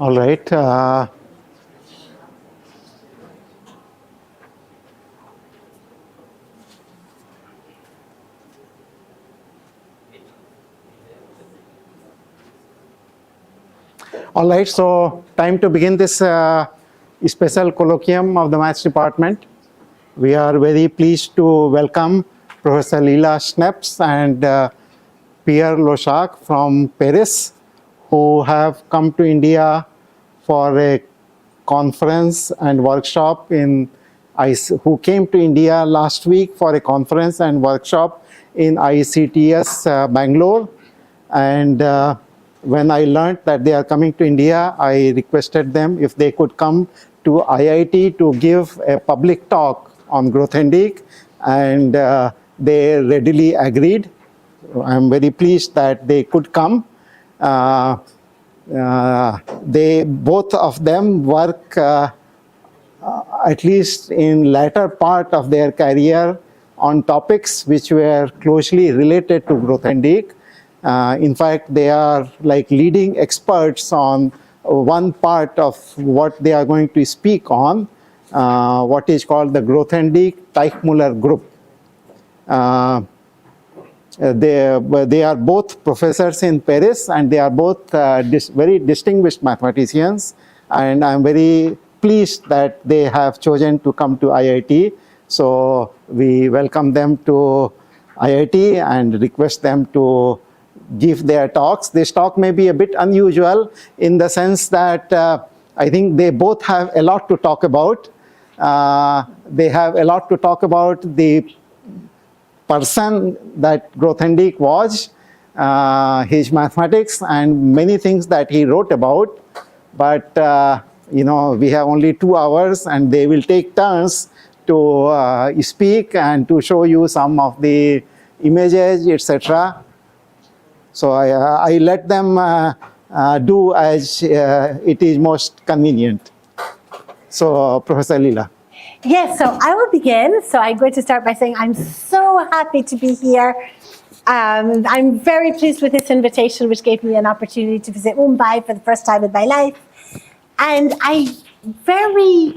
All right. All right, so time to begin this special colloquium of the Maths department. We are very pleased to welcome Professor Leila Schneps and Pierre Lochak from Paris, who have come to India for a conference and workshop who came to India last week for a conference and workshop in ICTS Bangalore. And when I learned that they are coming to India, I requested them if they could come to IIT to give a public talk on Grothendieck, and they readily agreed. I'm very pleased that they could come. They both of them work at least in latter part of their career on topics which were closely related to Grothendieck. In fact, they are like leading experts on one part of what they are going to speak on, what is called the Grothendieck-Teichmuller group. They are both professors in Paris, and they are both very distinguished mathematicians, and I'm very pleased that they have chosen to come to IIT. So we welcome them to IIT and request them to give their talks. This talk may be a bit unusual in the sense that I think they both have a lot to talk about. They have a lot to talk about the person that Grothendieck was, his mathematics, and many things that he wrote about. But you know, we have only 2 hours, and they will take turns to speak and to show you some of the images, etc. So I let them do as it is most convenient. So, Professor Leila. Yes, so I will begin. So I'm going to start by saying I'm so happy to be here. I'm very pleased with this invitation, which gave me an opportunity to visit Mumbai for the first time in my life. And I'm very,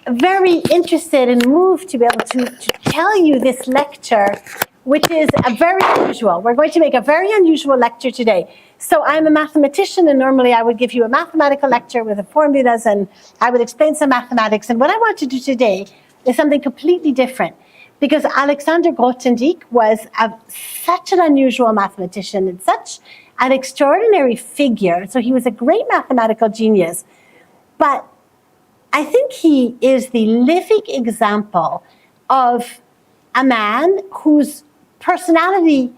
very interested and moved to be able to tell you this lecture, which is very unusual. We're going to make a very unusual lecture today. So I'm a mathematician, and normally I would give you a mathematical lecture with the formulas, and I would explain some mathematics. And what I want to do today is something completely different, because Alexander Grothendieck was such an unusual mathematician and such an extraordinary figure. So he was a great mathematical genius, but I think he is the living example of a man whose personality,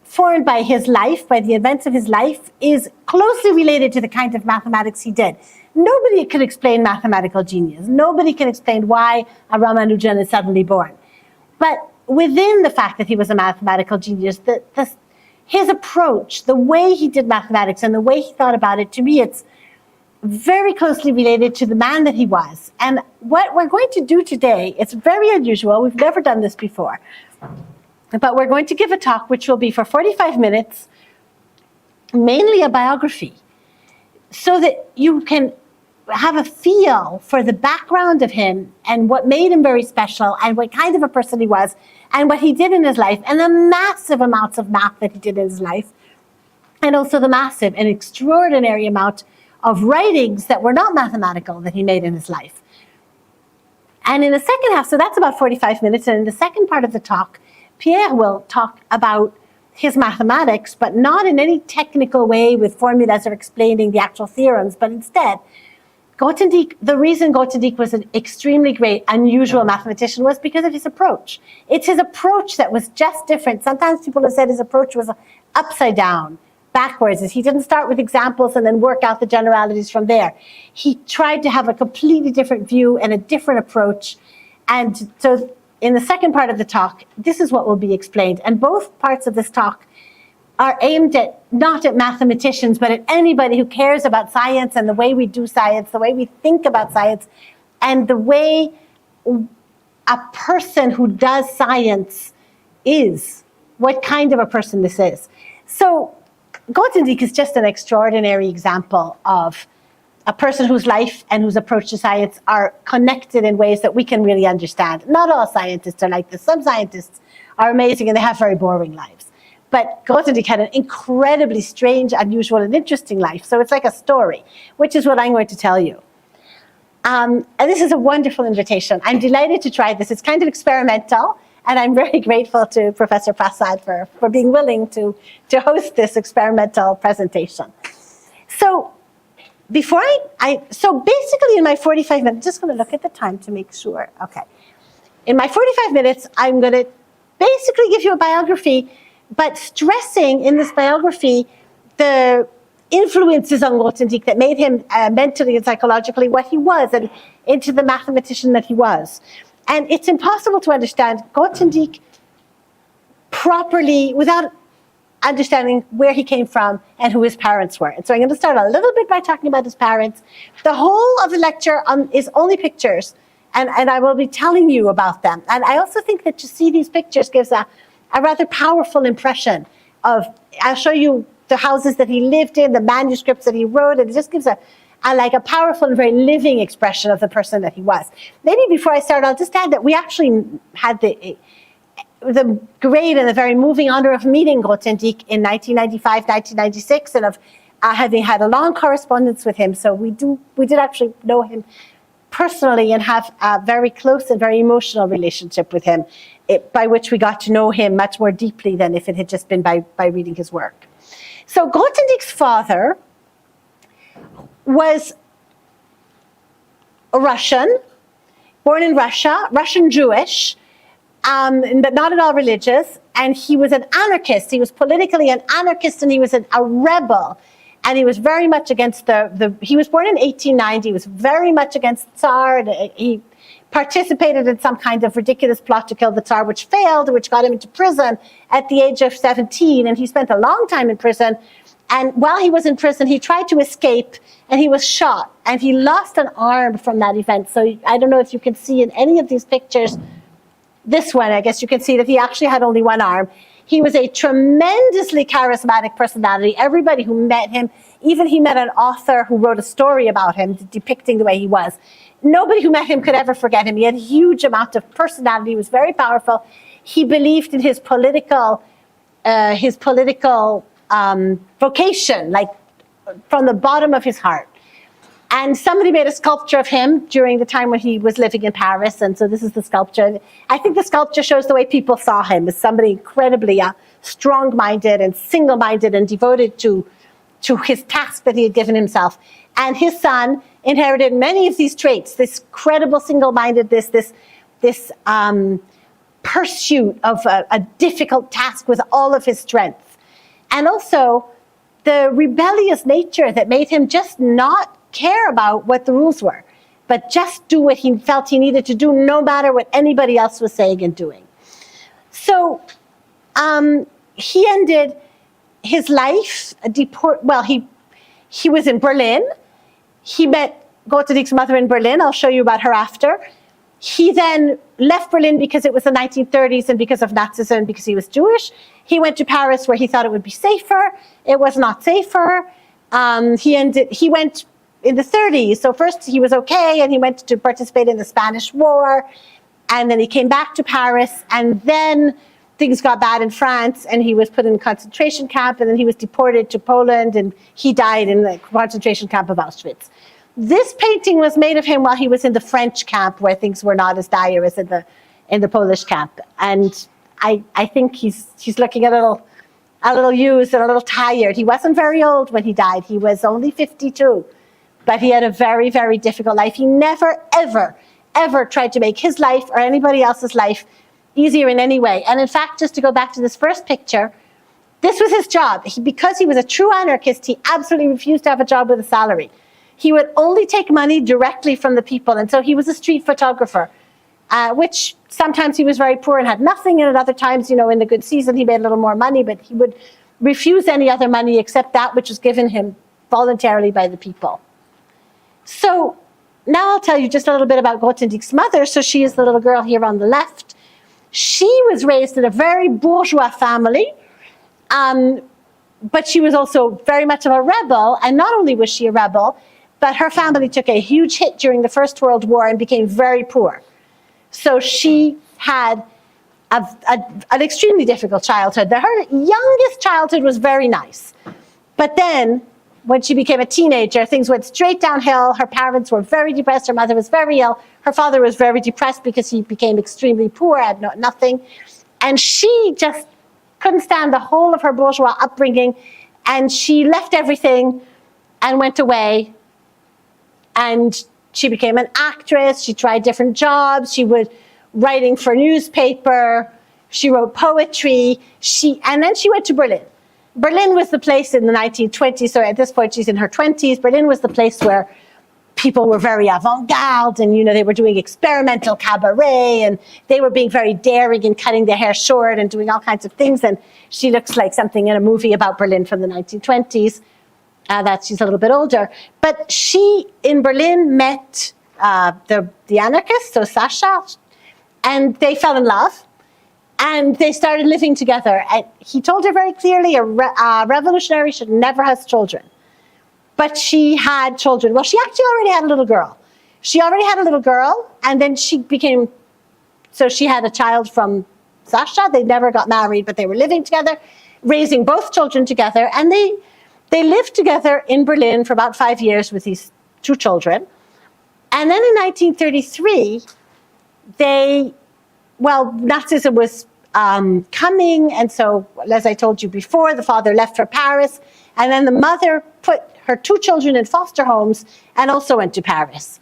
formed by his life, by the events of his life, is closely related to the kind of mathematics he did. Nobody can explain mathematical genius. Nobody can explain why a Ramanujan is suddenly born. But within the fact that he was a mathematical genius, his approach, the way he did mathematics and the way he thought about it, to me, it's very closely related to the man that he was. And what we're going to do today, it's very unusual. We've never done this before. But we're going to give a talk which will be for 45 minutes, mainly a biography, so that you can have a feel for the background of him and what made him very special and what kind of a person he was and what he did in his life and the massive amounts of math that he did in his life, and also the massive and extraordinary amount of writings that were not mathematical that he made in his life. And in the second half, so that's about 45 minutes, and in the second part of the talk, Pierre will talk about his mathematics, but not in any technical way with formulas or explaining the actual theorems, but instead, Grothendieck, the reason Grothendieck was an extremely great, unusual mathematician was because of his approach. It's his approach that was just different. Sometimes people have said his approach was upside down, backwards. He didn't start with examples and then work out the generalities from there. He tried to have a completely different view and a different approach. And so in the second part of the talk, this is what will be explained. And both parts of this talk are aimed at not at mathematicians, but at anybody who cares about science and the way we do science, the way we think about science, and the way a person who does science is, what kind of a person this is. So Grothendieck is just an extraordinary example of a person whose life and whose approach to science are connected in ways that we can really understand. Not all scientists are like this. Some scientists are amazing and they have very boring lives. But Grothendieck had an incredibly strange, unusual, and interesting life. So it's like a story, which is what I'm going to tell you. And this is a wonderful invitation. I'm delighted to try this. It's kind of experimental, and I'm very grateful to Professor Prasad for being willing to host this experimental presentation. So before so basically in my 45 minutes, just going to look at the time to make sure. Okay. In my 45 minutes, I'm going to basically give you a biography, but stressing in this biography the influences on Grothendieck that made him mentally and psychologically what he was and into the mathematician that he was. And it's impossible to understand Grothendieck properly without understanding where he came from and who his parents were. And so I'm going to start a little bit by talking about his parents. The whole of the lecture is only pictures, and I will be telling you about them. And I also think that to see these pictures gives a rather powerful impression of, I'll show you the houses that he lived in, the manuscripts that he wrote, and it just gives a powerful and very living expression of the person that he was. Maybe before I start, I'll just add that we actually had the great and the very moving honor of meeting Grothendieck in 1995, 1996, and of having had a long correspondence with him. So we did actually know him personally and have a very close and very emotional relationship with him, by which we got to know him much more deeply than if it had just been by reading his work. So Grothendieck's father was a Russian, born in Russia, Russian Jewish, but not at all religious, and he was an anarchist. He was politically an anarchist, and he was a rebel, and he was very much against he was born in 1890, he was very much against the Tsar, and he participated in some kind of ridiculous plot to kill the Tsar, which failed, which got him into prison at the age of 17, and he spent a long time in prison. And while he was in prison, he tried to escape, and he was shot, and he lost an arm from that event. So I don't know if you can see in any of these pictures, this one, I guess you can see that he actually had only one arm. He was a tremendously charismatic personality. Everybody who met him, even he met an author who wrote a story about him depicting the way he was. Nobody who met him could ever forget him. He had a huge amount of personality. He was very powerful. He believed in his political vocation, like from the bottom of his heart. And somebody made a sculpture of him during the time when he was living in Paris. And so this is the sculpture. I think the sculpture shows the way people saw him as somebody incredibly strong-minded and single-minded and devoted to his task that he had given himself. And his son inherited many of these traits, this incredible single-mindedness, this pursuit of a difficult task with all of his strength. And also the rebellious nature that made him just not care about what the rules were, but just do what he felt he needed to do, no matter what anybody else was saying and doing. So he ended his life, he was in Berlin. He met Grothendieck's mother in Berlin. I'll show you about her after. He then left Berlin because it was the 1930s and because of Nazism and because he was Jewish. He went to Paris where he thought it would be safer. It was not safer. He went in the 30s. So first he was okay, and he went to participate in the Spanish War, and then he came back to Paris, and then things got bad in France, and he was put in a concentration camp, and then he was deported to Poland, and he died in the concentration camp of Auschwitz. This painting was made of him while he was in the French camp, where things were not as dire as in the Polish camp. And I think he's looking a little used and a little tired. He wasn't very old when he died. He was only 52. But he had a very, very difficult life. He never, ever, ever tried to make his life or anybody else's life easier in any way. And in fact, just to go back to this first picture, this was his job. Because he was a true anarchist, he absolutely refused to have a job with a salary. He would only take money directly from the people. And so he was a street photographer, which sometimes he was very poor and had nothing. And at other times, in the good season, he made a little more money. But he would refuse any other money except that which was given him voluntarily by the people. So now I'll tell you just a little bit about Grothendieck's mother. So she is the little girl here on the left. She was raised in a very bourgeois family, but she was also very much of a rebel. And not only was she a rebel, but her family took a huge hit during the First World War and became very poor. So she had an extremely difficult childhood. Her youngest childhood was very nice. But then, when she became a teenager, things went straight downhill. Her parents were very depressed. Her mother was very ill. Her father was very depressed because he became extremely poor, had nothing. And she just couldn't stand the whole of her bourgeois upbringing. And she left everything and went away. And she became an actress. She tried different jobs. She was writing for newspaper. She wrote poetry. And then she went to Berlin. Berlin was the place in the 1920s, so at this point she's in her 20s. Berlin was the place where people were very avant-garde, and they were doing experimental cabaret, and they were being very daring and cutting their hair short and doing all kinds of things. And she looks like something in a movie about Berlin from the 1920s. That she's a little bit older. But she, in Berlin, met the anarchist, so Sasha, and they fell in love. And they started living together. And he told her very clearly a revolutionary should never have children. But she had children. Well, she actually already had a little girl. She already had a little girl, and then she had a child from Sasha. They never got married, but they were living together, raising both children together. And they lived together in Berlin for about 5 years with these two children. And then in 1933, Nazism was coming, and so, as I told you before, the father left for Paris, and then the mother put her two children in foster homes and also went to Paris.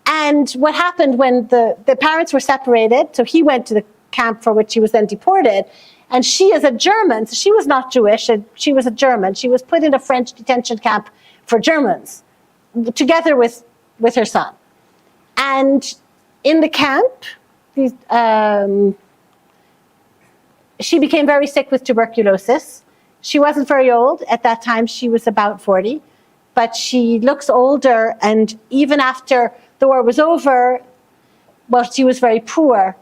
And what happened when the parents were separated, so he went to the camp for which he was then deported, and she is a German, so she was not Jewish, and she was a German. She was put in a French detention camp for Germans, together with her son. And in the camp, she became very sick with tuberculosis. She wasn't very old. At that time, she was about 40. But she looks older, and even after the war was over, she was very poor,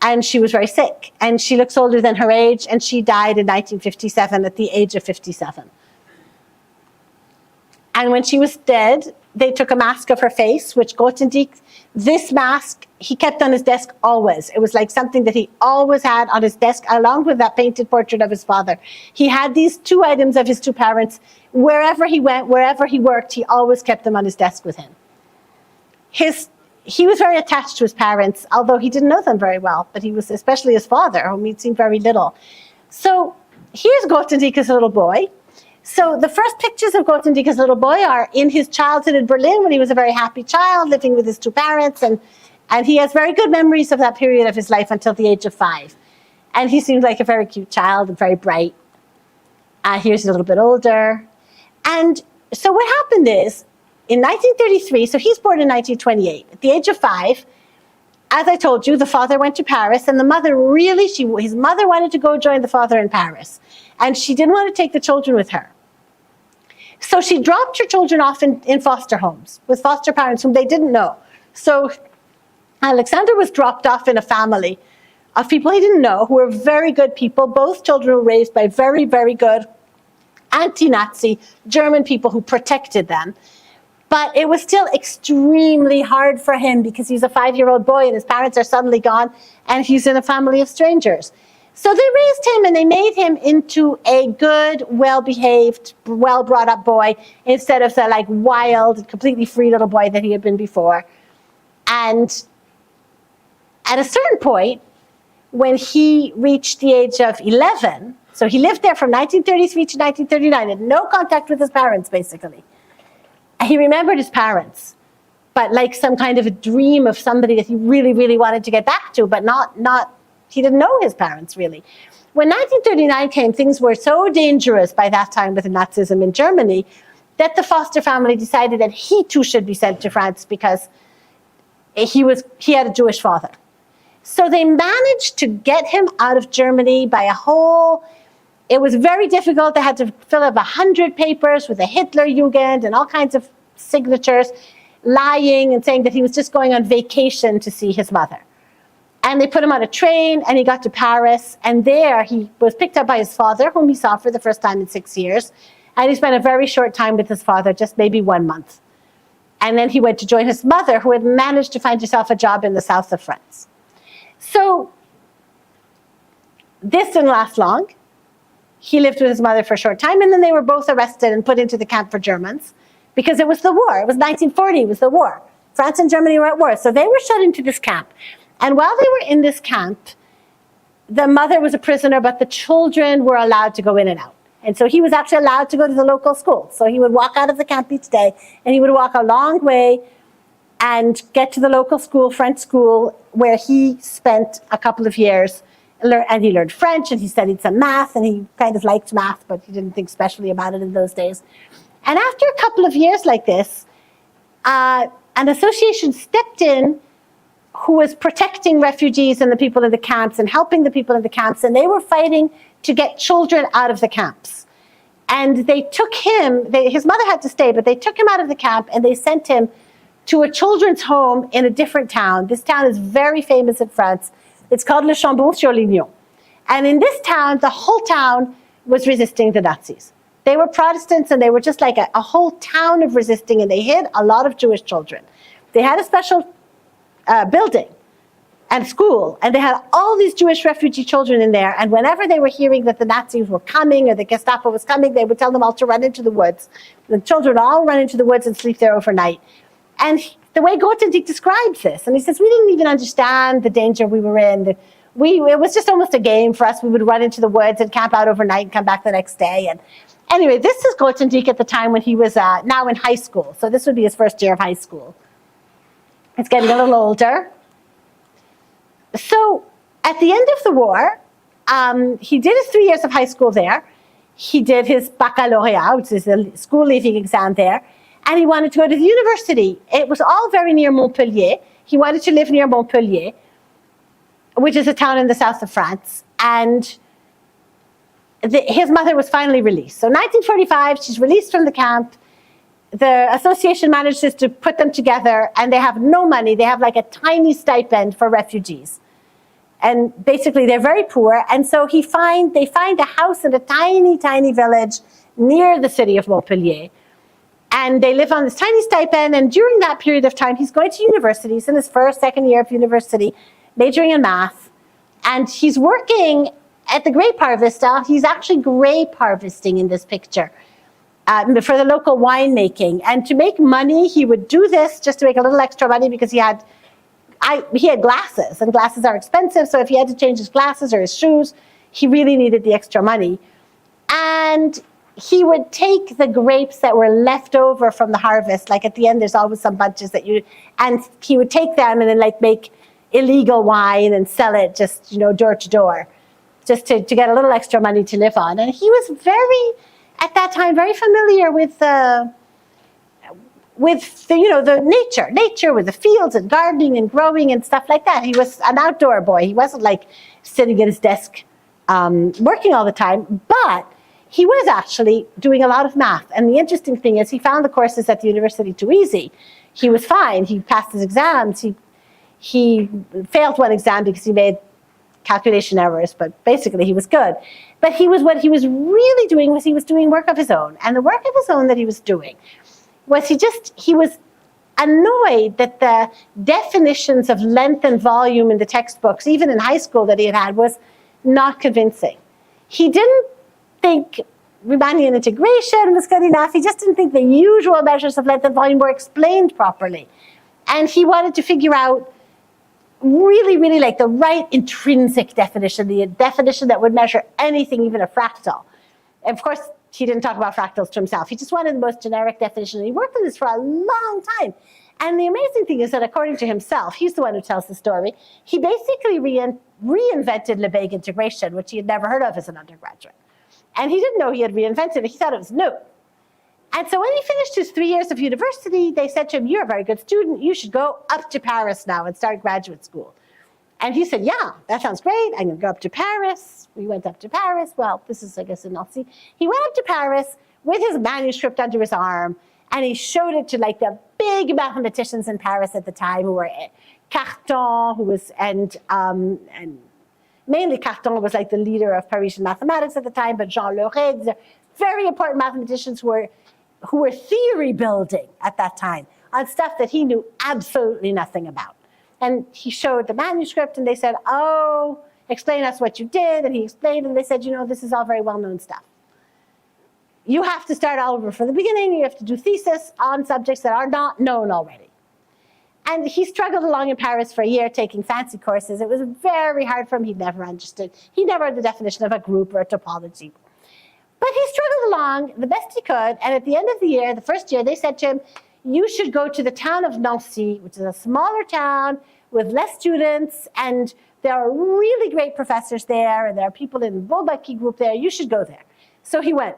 and she was very sick. And she looks older than her age, and she died in 1957 at the age of 57. And when she was dead, they took a mask of her face, which Grothendieck, this mask, he kept on his desk always. It was like something that he always had on his desk, along with that painted portrait of his father. He had these two items of his two parents. Wherever he went, wherever he worked, he always kept them on his desk with him. He was very attached to his parents, although he didn't know them very well, but he was, especially his father, whom he'd seen very little. So here's Grothendieck as a little boy. So the first pictures of Grothendieck as a little boy are in his childhood in Berlin, when he was a very happy child, living with his two parents, and he has very good memories of that period of his life until the age of 5. And he seemed like a very cute child and very bright. Here's a little bit older. And so what happened is, in 1933, so he's born in 1928, at the age of 5, as I told you, the father went to Paris, and the mother his mother wanted to go join the father in Paris, and she didn't want to take the children with her. So she dropped her children off in foster homes with foster parents whom they didn't know. So Alexander was dropped off in a family of people he didn't know, who were very good people. Both children were raised by very, very good anti-Nazi German people who protected them. But it was still extremely hard for him because he's a 5-year-old boy and his parents are suddenly gone and he's in a family of strangers. So they raised him and they made him into a good, well-behaved, well-brought-up boy instead of the wild, completely free little boy that he had been before. And at a certain point, when he reached the age of 11, so he lived there from 1933 to 1939, had no contact with his parents, basically. He remembered his parents, but like some kind of a dream of somebody that he really, really wanted to get back to, but he didn't know his parents, really. When 1939 came, things were so dangerous by that time with Nazism in Germany that the foster family decided that he too should be sent to France because he had a Jewish father. So they managed to get him out of Germany by it was very difficult. They had to fill up 100 papers with a Hitler Jugend and all kinds of signatures, lying and saying that he was just going on vacation to see his mother. And they put him on a train and he got to Paris, and there he was picked up by his father, whom he saw for the first time in 6 years. And he spent a very short time with his father, just maybe 1 month. And then he went to join his mother, who had managed to find herself a job in the south of France. So this didn't last long. He lived with his mother for a short time, and then they were both arrested and put into the camp for Germans because it was the war. It was 1940, it was the war. France and Germany were at war. So they were shut into this camp. And while they were in this camp, the mother was a prisoner, but the children were allowed to go in and out. And so he was actually allowed to go to the local school. So he would walk out of the camp each day, and he would walk a long way and get to the local school, French school, where he spent a couple of years. And he learned French, and he studied some math, and he kind of liked math, but he didn't think specially about it in those days. And after a couple of years like this, an association stepped in who was protecting refugees and the people in the camps and helping the people in the camps, and they were fighting to get children out of the camps. And they took him, his mother had to stay, but they took him out of the camp and they sent him to a children's home in a different town. This town is very famous in France. It's called Le Chambon-sur-Lignon. And in this town, the whole town was resisting the Nazis. They were Protestants, and they were just like a whole town of resisting, and they hid a lot of Jewish children. They had a special building and school, and they had all these Jewish refugee children in there, and whenever they were hearing that the Nazis were coming or the Gestapo was coming, they would tell them all to run into the woods. The children all run into the woods and sleep there overnight. And the way Grothendieck describes this, and he says, we didn't even understand the danger we were in. It was just almost a game for us. We would run into the woods and camp out overnight and come back the next day. And anyway, this is Grothendieck at the time when he was now in high school. So this would be his first year of high school. He's getting a little older. So at the end of the war, he did his 3 years of high school there. He did his baccalaureate, which is a school leaving exam there. And he wanted to go to the university. It was all very near Montpellier. He wanted to live near Montpellier, which is a town in the south of France. And his mother was finally released. So 1945, she's released from the camp. The association manages to put them together, and they have no money. They have like a tiny stipend for refugees. And basically, they're very poor. And so they find a house in a tiny, tiny village near the city of Montpellier. And they live on this tiny stipend. And during that period of time, he's going to university. He's in his first, second year of university, majoring in math. And he's working at the grape harvester. He's actually grape harvesting in this picture for the local winemaking. And to make money, he would do this just to make a little extra money because he had glasses, and glasses are expensive. So if he had to change his glasses or his shoes, he really needed the extra money. And he would take the grapes that were left over from the harvest, like at the end there's always some bunches and he would take them and then like make illegal wine and sell it just, door to door, just to get a little extra money to live on. And he was at that time, very familiar with the nature, with the fields and gardening and growing and stuff like that. He was an outdoor boy. He wasn't like sitting at his desk working all the time, but he was actually doing a lot of math. And the interesting thing is he found the courses at the university too easy. He was fine. He passed his exams. He failed one exam because he made calculation errors, but basically he was good. But what he was really doing was he was doing work of his own. And the work of his own that he was doing was he was annoyed that the definitions of length and volume in the textbooks, even in high school that he had, was not convincing. He didn't think Riemannian integration was good enough. He just didn't think the usual measures of length and volume were explained properly. And he wanted to figure out really, really like the right intrinsic definition, the definition that would measure anything, even a fractal. And of course, he didn't talk about fractals to himself. He just wanted the most generic definition. And he worked on this for a long time. And the amazing thing is that according to himself, he's the one who tells the story, he basically reinvented Lebesgue integration, which he had never heard of as an undergraduate. And he didn't know he had reinvented it. He thought it was new. And so when he finished his 3 years of university, they said to him, you're a very good student. You should go up to Paris now and start graduate school. And he said, yeah, that sounds great. I'm going to go up to Paris. We went up to Paris. Well, this is, I guess, in Nazi. He went up to Paris with his manuscript under his arm, and he showed it to like the big mathematicians in Paris at the time, who were Cartan, and mainly Cartan was like the leader of Parisian mathematics at the time, but Jean Leray, very important mathematicians who were theory building at that time on stuff that he knew absolutely nothing about. And he showed the manuscript and they said, oh, explain us what you did. And he explained and they said, this is all very well-known stuff. You have to start all over from the beginning. You have to do thesis on subjects that are not known already. And he struggled along in Paris for a year taking fancy courses. It was very hard for him. He never understood. He never had the definition of a group or a topology. But he struggled along the best he could. And at the end of the year, the first year, they said to him, you should go to the town of Nancy, which is a smaller town with less students. And there are really great professors there. And there are people in the Bourbaki group there. You should go there. So he went.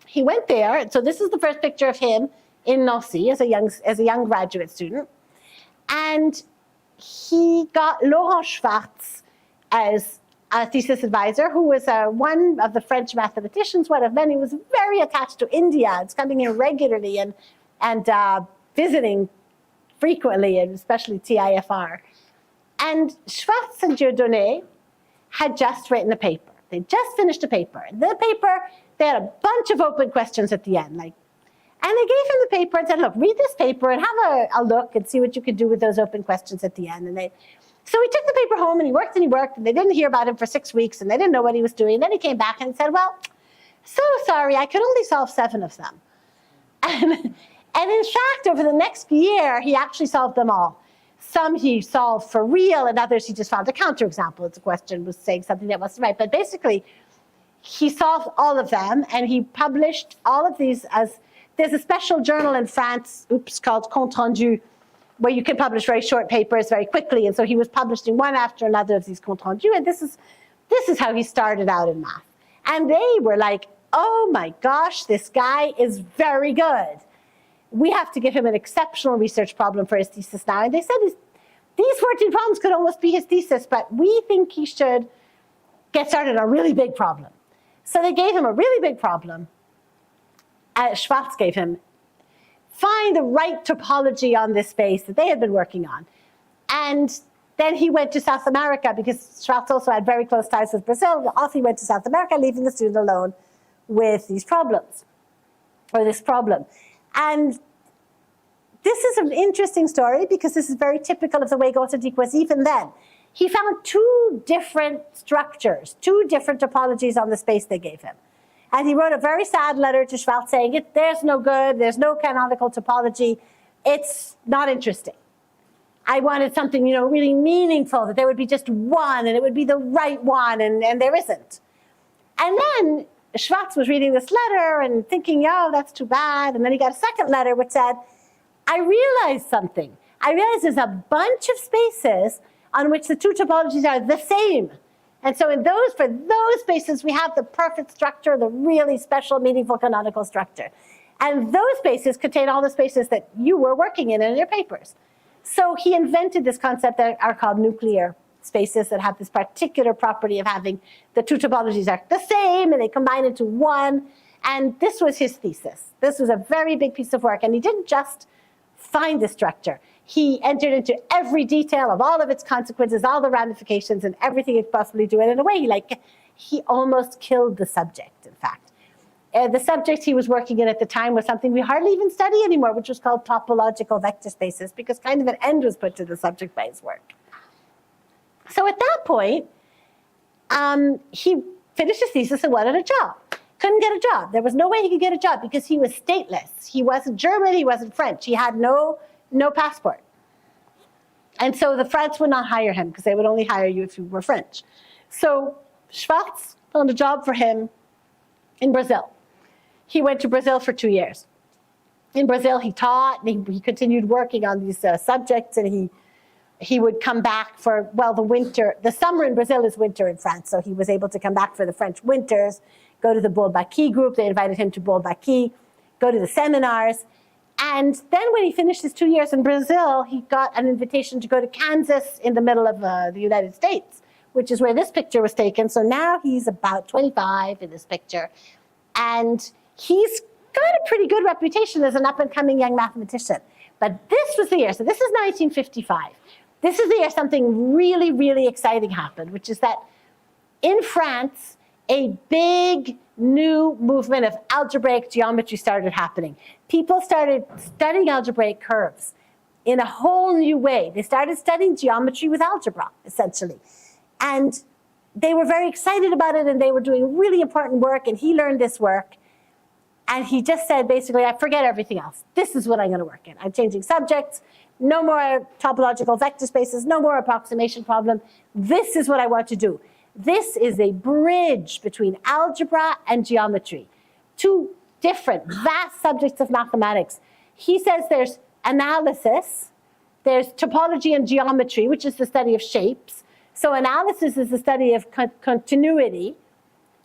He went there. So this is the first picture of him in Nancy as a young graduate student. And he got Laurent Schwartz as a thesis advisor, who was one of the French mathematicians, one of many, who was very attached to India. It's coming in regularly and visiting frequently, and especially TIFR. And Schwartz and Dieudonné had just written a paper. They just finished a paper. The paper, they had a bunch of open questions at the end, and they gave him the paper and said, look, read this paper and have a look and see what you could do with those open questions at the end. So he took the paper home and he worked, and they didn't hear about him for 6 weeks, and they didn't know what he was doing. And then he came back and said, well, so sorry, I could only solve 7 of them. And in fact, over the next year, he actually solved them all. Some he solved for real, and others he just found a counterexample. The question was saying something that wasn't right. But basically, he solved all of them, and he published all of these as... There's a special journal in France, called Compte Rendu, where you can publish very short papers very quickly. And so he was publishing one after another of these Compte Rendu, and this is how he started out in math. And they were like, oh my gosh, this guy is very good. We have to give him an exceptional research problem for his thesis now. And they said these 14 problems could almost be his thesis, but we think he should get started on a really big problem. So they gave him a really big problem. Schwartz gave him, find the right topology on this space that they had been working on. And then he went to South America, because Schwartz also had very close ties with Brazil. Off he went to South America, leaving the student alone with these problems, or this problem. And this is an interesting story, because this is very typical of the way Grothendieck was even then. He found 2 different structures, 2 different topologies on the space they gave him. And he wrote a very sad letter to Schwartz saying, there's no good, there's no canonical topology, it's not interesting. I wanted something, really meaningful, that there would be just one, and it would be the right one, and there isn't. And then Schwartz was reading this letter and thinking, oh, that's too bad. And then he got a second letter which said, I realized something. I realized there's a bunch of spaces on which the 2 topologies are the same. And so for those spaces, we have the perfect structure, the really special, meaningful canonical structure. And those spaces contain all the spaces that you were working in your papers. So he invented this concept that are called nuclear spaces, that have this particular property of having the 2 topologies are the same, and they combine into one. And this was his thesis. This was a very big piece of work. And he didn't just find the structure. He entered into every detail of all of its consequences, all the ramifications, and everything it could possibly do. And in a way, he almost killed the subject, in fact. The subject he was working in at the time was something we hardly even study anymore, which was called topological vector spaces, because kind of an end was put to the subject by his work. So at that point, he finished his thesis and wanted a job. Couldn't get a job. There was no way he could get a job, because he was stateless. He wasn't German, he wasn't French. He had no passport. And so the France would not hire him, because they would only hire you if you were French. So Schwartz found a job for him in Brazil. He went to Brazil for 2 years. In Brazil, he taught, and he continued working on these subjects, and he would come back for, the winter. The summer in Brazil is winter in France, so he was able to come back for the French winters, go to the Bourbaki group. They invited him to Bourbaki, go to the seminars. And then when he finished his 2 years in Brazil, he got an invitation to go to Kansas in the middle of the United States, which is where this picture was taken. So now he's about 25 in this picture. And he's got a pretty good reputation as an up-and-coming young mathematician. But this was the year, so this is 1955. This is the year something really, really exciting happened, which is that in France, a big new movement of algebraic geometry started happening. People started studying algebraic curves in a whole new way. They started studying geometry with algebra, essentially. And they were very excited about it, and they were doing really important work, and he learned this work. And he just said, basically, I forget everything else. This is what I'm going to work in. I'm changing subjects. No more topological vector spaces. No more approximation problem. This is what I want to do. This is a bridge between algebra and geometry. Two different, vast subjects of mathematics. He says there's analysis, there's topology and geometry, which is the study of shapes. So analysis is the study of continuity,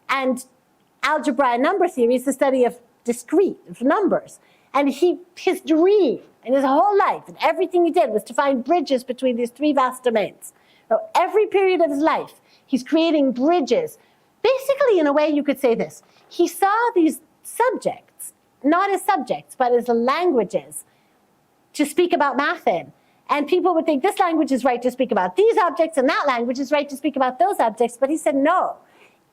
and algebra and number theory is the study of discrete, of numbers. And his dream and his whole life and everything he did was to find bridges between these three vast domains. So every period of his life, he's creating bridges. Basically, in a way, you could say this. He saw these subjects, not as subjects, but as languages to speak about math in. And people would think this language is right to speak about these objects, and that language is right to speak about those objects. But he said, no.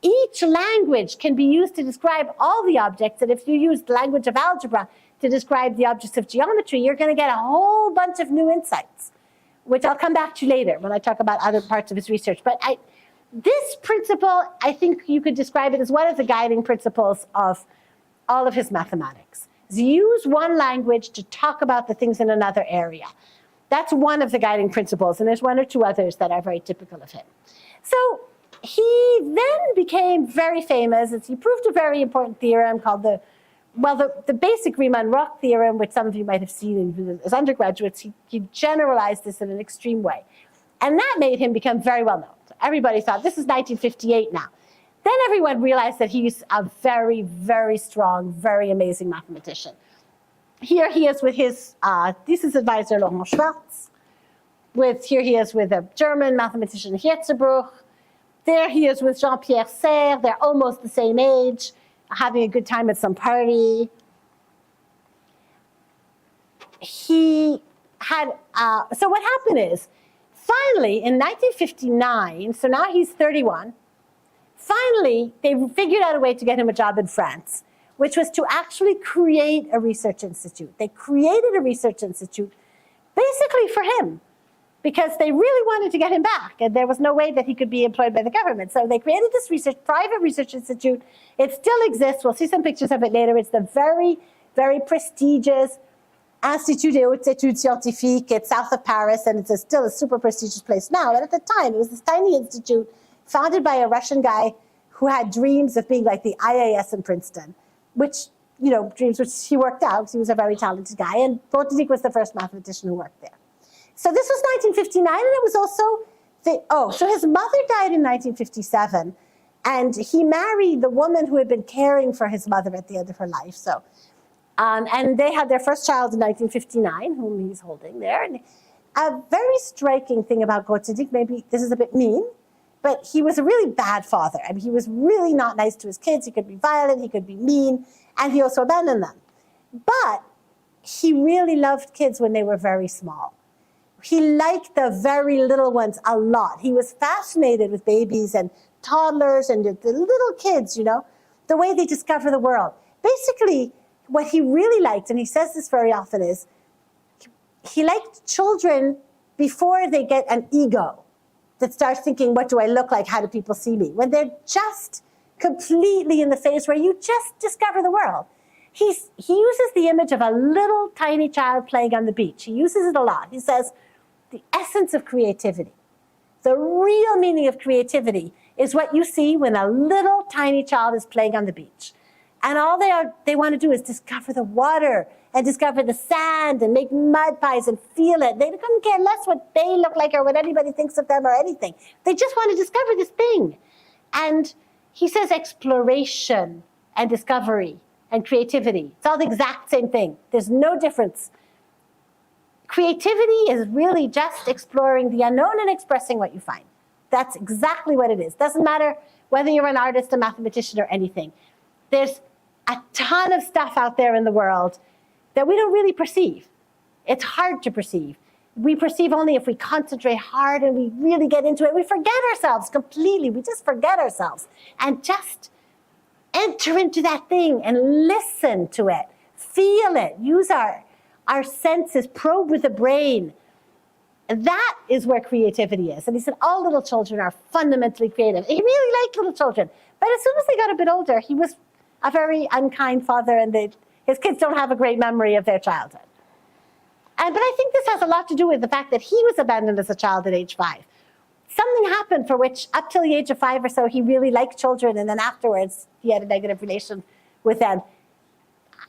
Each language can be used to describe all the objects, and if you use the language of algebra to describe the objects of geometry, you're going to get a whole bunch of new insights, which I'll come back to later when I talk about other parts of his research. But this principle, I think you could describe it as one of the guiding principles of all of his mathematics. Is use one language to talk about the things in another area. That's one of the guiding principles, and there's one or two others that are very typical of him. So he then became very famous as he proved a very important theorem called the basic Riemann-Roch theorem, which some of you might have seen as undergraduates. He generalized this in an extreme way. And that made him become very well known. So everybody thought, this is 1958 now. Then everyone realized that he's a very, very strong, very amazing mathematician. Here he is with his thesis advisor, Lochak. Here he is with a German mathematician, Hirzebruch. There he is with Jean-Pierre Serre. They're almost the same age, having a good time at some party. He had, so what happened is, finally, in 1959, so now he's 31, finally, they figured out a way to get him a job in France, which was to actually create a research institute. They created a research institute basically for him, because they really wanted to get him back, and there was no way that he could be employed by the government. So they created this private research institute. It still exists. We'll see some pictures of it later. It's the very, very prestigious Institut des Hautes Études Scientifiques. It's south of Paris, and it's still a super prestigious place now. But at the time, it was this tiny institute founded by a Russian guy who had dreams of being like the IAS in Princeton, which, dreams which he worked out because he was a very talented guy. And Grothendieck was the first mathematician who worked there. So this was 1959, and it was also, so his mother died in 1957, and he married the woman who had been caring for his mother at the end of her life. So, and they had their first child in 1959, whom he's holding there. And a very striking thing about Grothendieck, maybe this is a bit mean, but he was a really bad father. I mean, he was really not nice to his kids. He could be violent, he could be mean, and he also abandoned them. But he really loved kids when they were very small. He liked the very little ones a lot. He was fascinated with babies and toddlers and the little kids, the way they discover the world. Basically, what he really liked, and he says this very often, is he liked children before they get an ego that starts thinking, what do I look like? How do people see me? When they're just completely in the phase where you just discover the world. He uses the image of a little tiny child playing on the beach. He uses it a lot. He says, the essence of creativity, the real meaning of creativity is what you see when a little tiny child is playing on the beach. And all they want to do is discover the water and discover the sand and make mud pies and feel it. They couldn't care less what they look like or what anybody thinks of them or anything. They just want to discover this thing. And he says exploration and discovery and creativity, it's all the exact same thing. There's no difference. Creativity is really just exploring the unknown and expressing what you find. That's exactly what it is. Doesn't matter whether you're an artist, a mathematician, or anything. There's a ton of stuff out there in the world that we don't really perceive. It's hard to perceive. We perceive only if we concentrate hard and we really get into it. We forget ourselves completely. We just forget ourselves and just enter into that thing and listen to it, feel it, use our senses, probe with the brain. And that is where creativity is. And he said all little children are fundamentally creative. He really liked little children. But as soon as they got a bit older, he was a very unkind father, and his kids don't have a great memory of their childhood. But I think this has a lot to do with the fact that he was abandoned as a child at age 5. Something happened for which up till the age of 5 or so, he really liked children, and then afterwards he had a negative relation with them.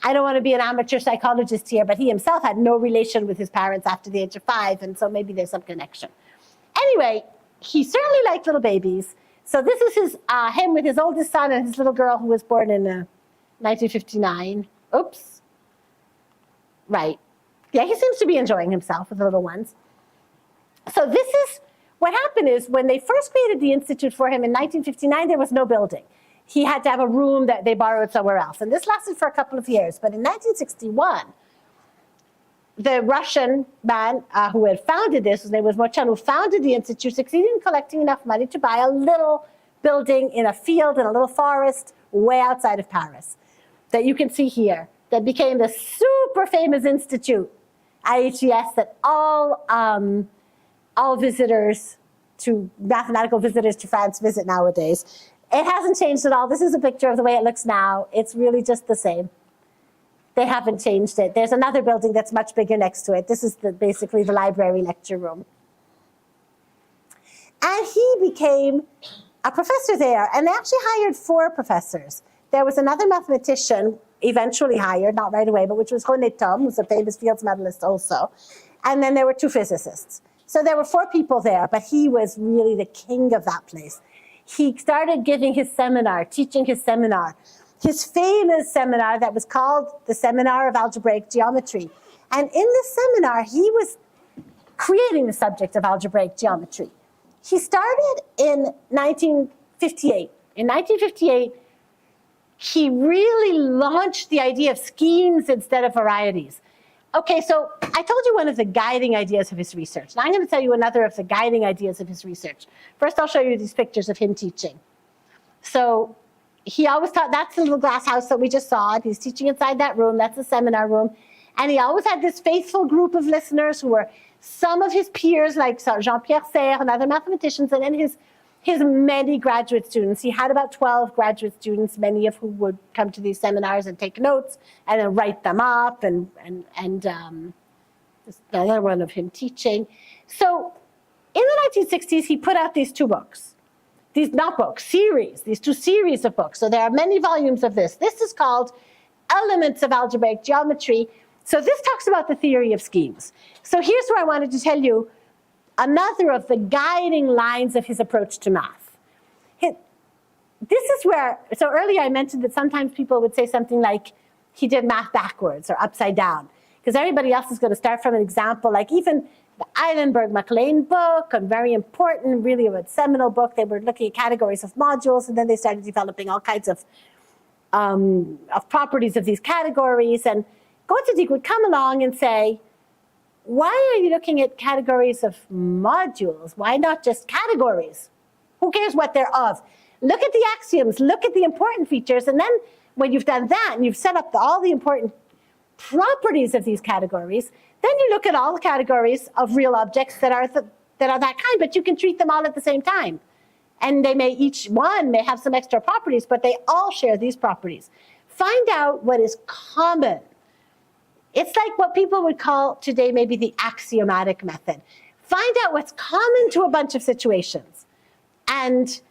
I don't want to be an amateur psychologist here, but he himself had no relation with his parents after the age of 5, and so maybe there's some connection. Anyway, he certainly liked little babies. So this is him with his oldest son and his little girl who was born in 1959. Oops. Right. Yeah, he seems to be enjoying himself with the little ones. So this is what happened is when they first created the Institute for him in 1959, there was no building. He had to have a room that they borrowed somewhere else. And this lasted for a couple of years. But in 1961, the Russian man who had founded this, his name was Mochan, who founded the Institute, succeeded in collecting enough money to buy a little building in a field in a little forest way outside of Paris that you can see here, that became the super famous Institute, IHES, that all visitors mathematical visitors to France visit nowadays. It hasn't changed at all. This is a picture of the way it looks now. It's really just the same. They haven't changed it. There's another building that's much bigger next to it. This is basically the library lecture room. And he became a professor there, and they actually hired 4 professors. There was another mathematician, eventually hired, not right away, but which was René Thom, who's a famous Fields medalist also. And then there were 2 physicists. So there were 4 people there, but he was really the king of that place. He started giving his seminar, teaching his seminar. His famous seminar that was called the Seminar of Algebraic Geometry. And in this seminar, he was creating the subject of algebraic geometry. He started in 1958. In 1958, he really launched the idea of schemes instead of varieties. Okay, so I told you one of the guiding ideas of his research. Now I'm going to tell you another of the guiding ideas of his research. First, I'll show you these pictures of him teaching. So he always taught, that's the little glass house that we just saw. He's teaching inside that room. That's the seminar room. And he always had this faithful group of listeners who were some of his peers, like Jean-Pierre Serre and other mathematicians, and then his many graduate students. He had about 12 graduate students, many of whom would come to these seminars and take notes and then write them up, and another one of him teaching. So in the 1960s, he put out these 2 books. These, not books, series, these 2 series of books. So there are many volumes of this. This is called Elements of Algebraic Geometry. So this talks about the theory of schemes. So here's where I wanted to tell you another of the guiding lines of his approach to math. This is where, so earlier I mentioned that sometimes people would say something like, he did math backwards or upside down, because everybody else is going to start from an example, like even the Eilenberg-MacLean book, a very important, really a seminal book. They were looking at categories of modules, and then they started developing all kinds of properties of these categories. And Grothendieck would come along and say, why are you looking at categories of modules? Why not just categories? Who cares what they're of? Look at the axioms, look at the important features, and then when you've done that and you've set up all the important properties of these categories, then you look at all the categories of real objects that are that kind, but you can treat them all at the same time. And they may, each one may have some extra properties, but they all share these properties. Find out what is common. It's like what people would call today maybe the axiomatic method. Find out what's common to a bunch of situations and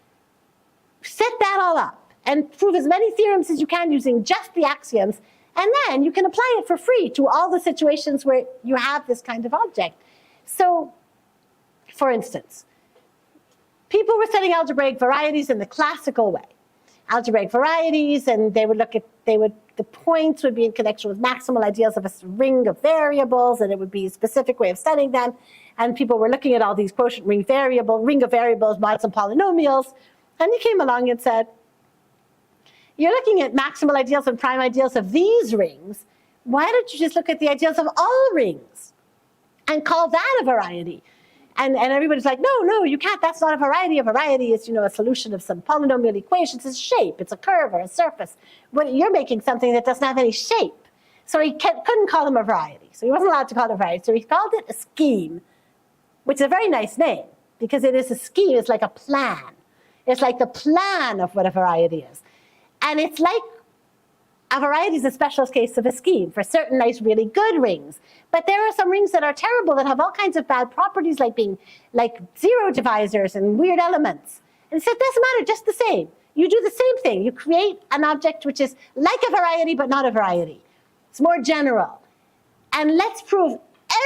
set that all up and prove as many theorems as you can using just the axioms, and then you can apply it for free to all the situations where you have this kind of object. So, for instance, people were studying algebraic varieties in the classical way. Algebraic varieties, and they would look at, the points would be in connection with maximal ideals of a ring of variables, and it would be a specific way of studying them. And people were looking at all these quotient ring of variables, mods and polynomials, and he came along and said, you're looking at maximal ideals and prime ideals of these rings. Why don't you just look at the ideals of all rings and call that a variety? And everybody's like, no, you can't. That's not a variety. A variety is, a solution of some polynomial equations. It's a shape. It's a curve or a surface. But you're making something that doesn't have any shape. So he couldn't call them a variety. So he wasn't allowed to call it a variety. So he called it a scheme, which is a very nice name because it is a scheme. It's like a plan. It's like the plan of what a variety is. And it's like a variety is a special case of a scheme for certain nice, really good rings. But there are some rings that are terrible that have all kinds of bad properties, like being like zero divisors and weird elements. And he said, it doesn't matter, just the same. You do the same thing. You create an object which is like a variety, but not a variety. It's more general. And let's prove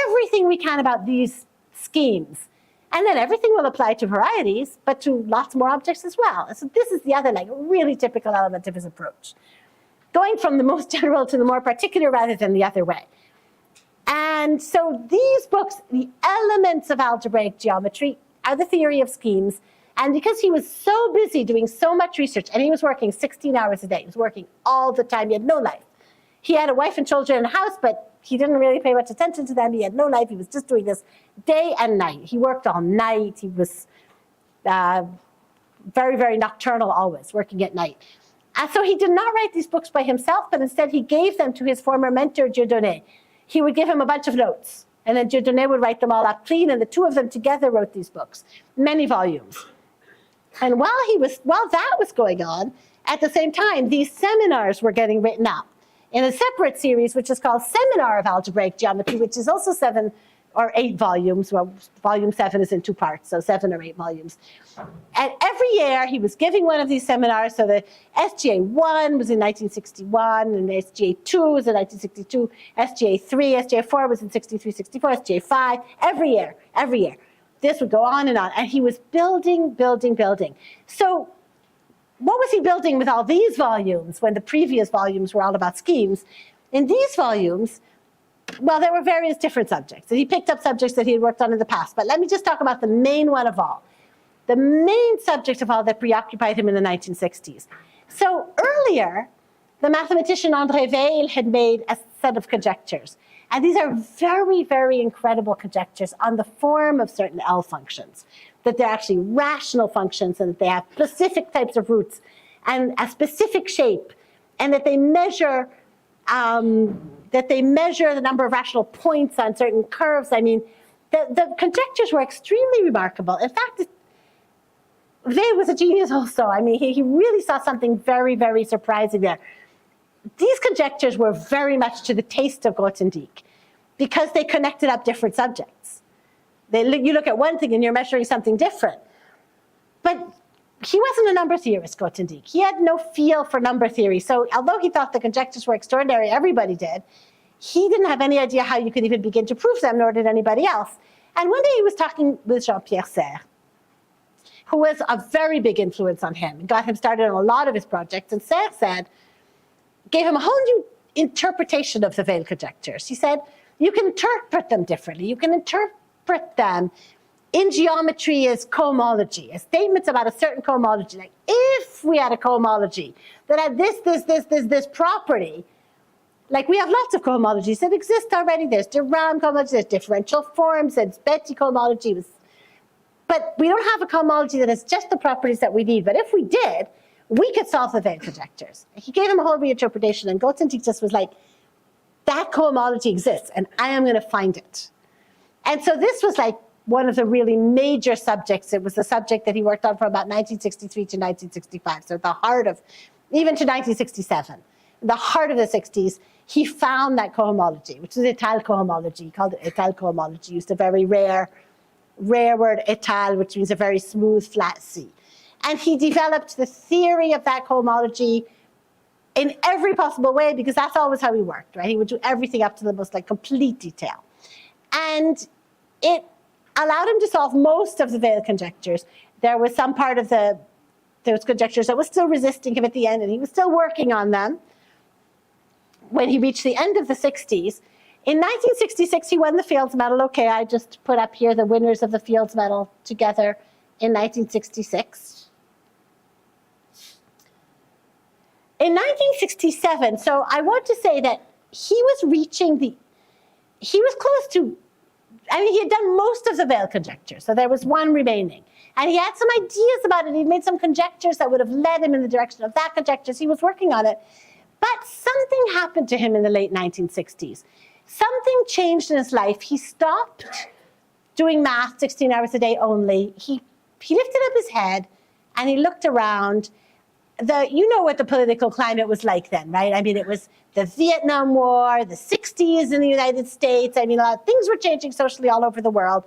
everything we can about these schemes. And then everything will apply to varieties, but to lots more objects as well. And so this is the other really typical element of his approach. Going from the most general to the more particular rather than the other way. And so these books, the elements of algebraic geometry, are the theory of schemes. And because he was so busy doing so much research, and he was working 16 hours a day, he was working all the time, he had no life. He had a wife and children in a house, but he didn't really pay much attention to them. He had no life. He was just doing this day and night. He worked all night. He was very, very nocturnal always, working at night. And so he did not write these books by himself, but instead he gave them to his former mentor, Dieudonné. He would give him a bunch of notes, and then Dieudonné would write them all up clean, and the two of them together wrote these books, many volumes. And while that was going on, at the same time, these seminars were getting written up in a separate series, which is called Seminar of Algebraic Geometry, which is also 7 or 8 volumes. Well, volume 7 is in 2 parts, so 7 or 8 volumes. And every year he was giving one of these seminars. So the SGA 1 was in 1961, and the SGA 2 was in 1962, SGA 3, SGA 4 was in 63, 64, SGA 5, every year. This would go on, and he was building. So what was he building with all these volumes when the previous volumes were all about schemes? In these volumes, well, there were various different subjects, and he picked up subjects that he had worked on in the past. But let me just talk about the main one of all, the main subject of all that preoccupied him in the 1960s. So earlier, the mathematician André Weil had made a set of conjectures. And these are very, very incredible conjectures on the form of certain L functions, that they're actually rational functions and that they have specific types of roots and a specific shape, and that they measure the number of rational points on certain curves. I mean, the conjectures were extremely remarkable. In fact, Weil was a genius also. I mean, he really saw something very, very surprising there. These conjectures were very much to the taste of Grothendieck because they connected up different subjects. You look at one thing and you're measuring something different. But he wasn't a number theorist, Grothendieck. He had no feel for number theory. So although he thought the conjectures were extraordinary, everybody did, he didn't have any idea how you could even begin to prove them, nor did anybody else. And one day he was talking with Jean-Pierre Serre, who was a very big influence on him and got him started on a lot of his projects. And Serre gave him a whole new interpretation of the Weil conjectures. He said, you can interpret them differently. You can interpret them in geometry as cohomology, as statements about a certain cohomology. Like, if we had a cohomology that had this property, like we have lots of cohomologies that exist already. There's de Rham cohomology, there's differential forms, there's Betti cohomology. But we don't have a cohomology that has just the properties that we need. But if we did, we could solve the Weil conjectures. He gave him a whole reinterpretation, and Grothendieck just was like, that cohomology exists, and I am going to find it. And so this was like one of the really major subjects. It was the subject that he worked on from about 1963 to 1965. So at the heart of, even to 1967, the heart of the 60s, he found that cohomology, which is étale cohomology. He called it étale cohomology. He used a very rare word, étale, which means a very smooth, flat sea. And he developed the theory of that cohomology in every possible way, because that's always how he worked, right? He would do everything up to the most complete detail. And it allowed him to solve most of the Weil conjectures. There was some part of those conjectures that was still resisting him at the end, and he was still working on them. When he reached the end of the 60s, in 1966, he won the Fields Medal. Okay, I just put up here the winners of the Fields Medal together in 1966. In 1967, so I want to say that he was close to he had done most of the veil conjecture, so there was one remaining. And he had some ideas about it. He'd made some conjectures that would have led him in the direction of that conjecture. He was working on it. But something happened to him in the late 1960s. Something changed in his life. He stopped doing math 16 hours a day only. He lifted up his head and he looked around. You know what the political climate was like then, right? I mean, it was the Vietnam War, the 60s in the United States. I mean, a lot of things were changing socially all over the world.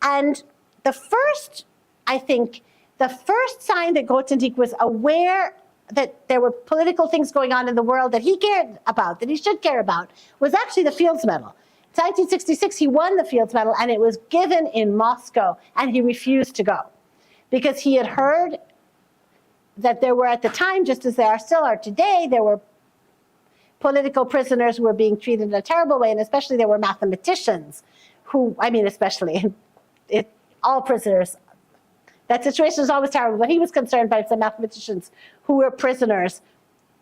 And the first sign that Grothendieck was aware that there were political things going on in the world that he cared about, that he should care about, was actually the Fields Medal. In 1966, he won the Fields Medal, and it was given in Moscow, and he refused to go because he had heard that there were at the time, just as there still are today, there were political prisoners who were being treated in a terrible way, and especially there were mathematicians who, I mean, especially, all prisoners. That situation is always terrible, but he was concerned about the mathematicians who were prisoners.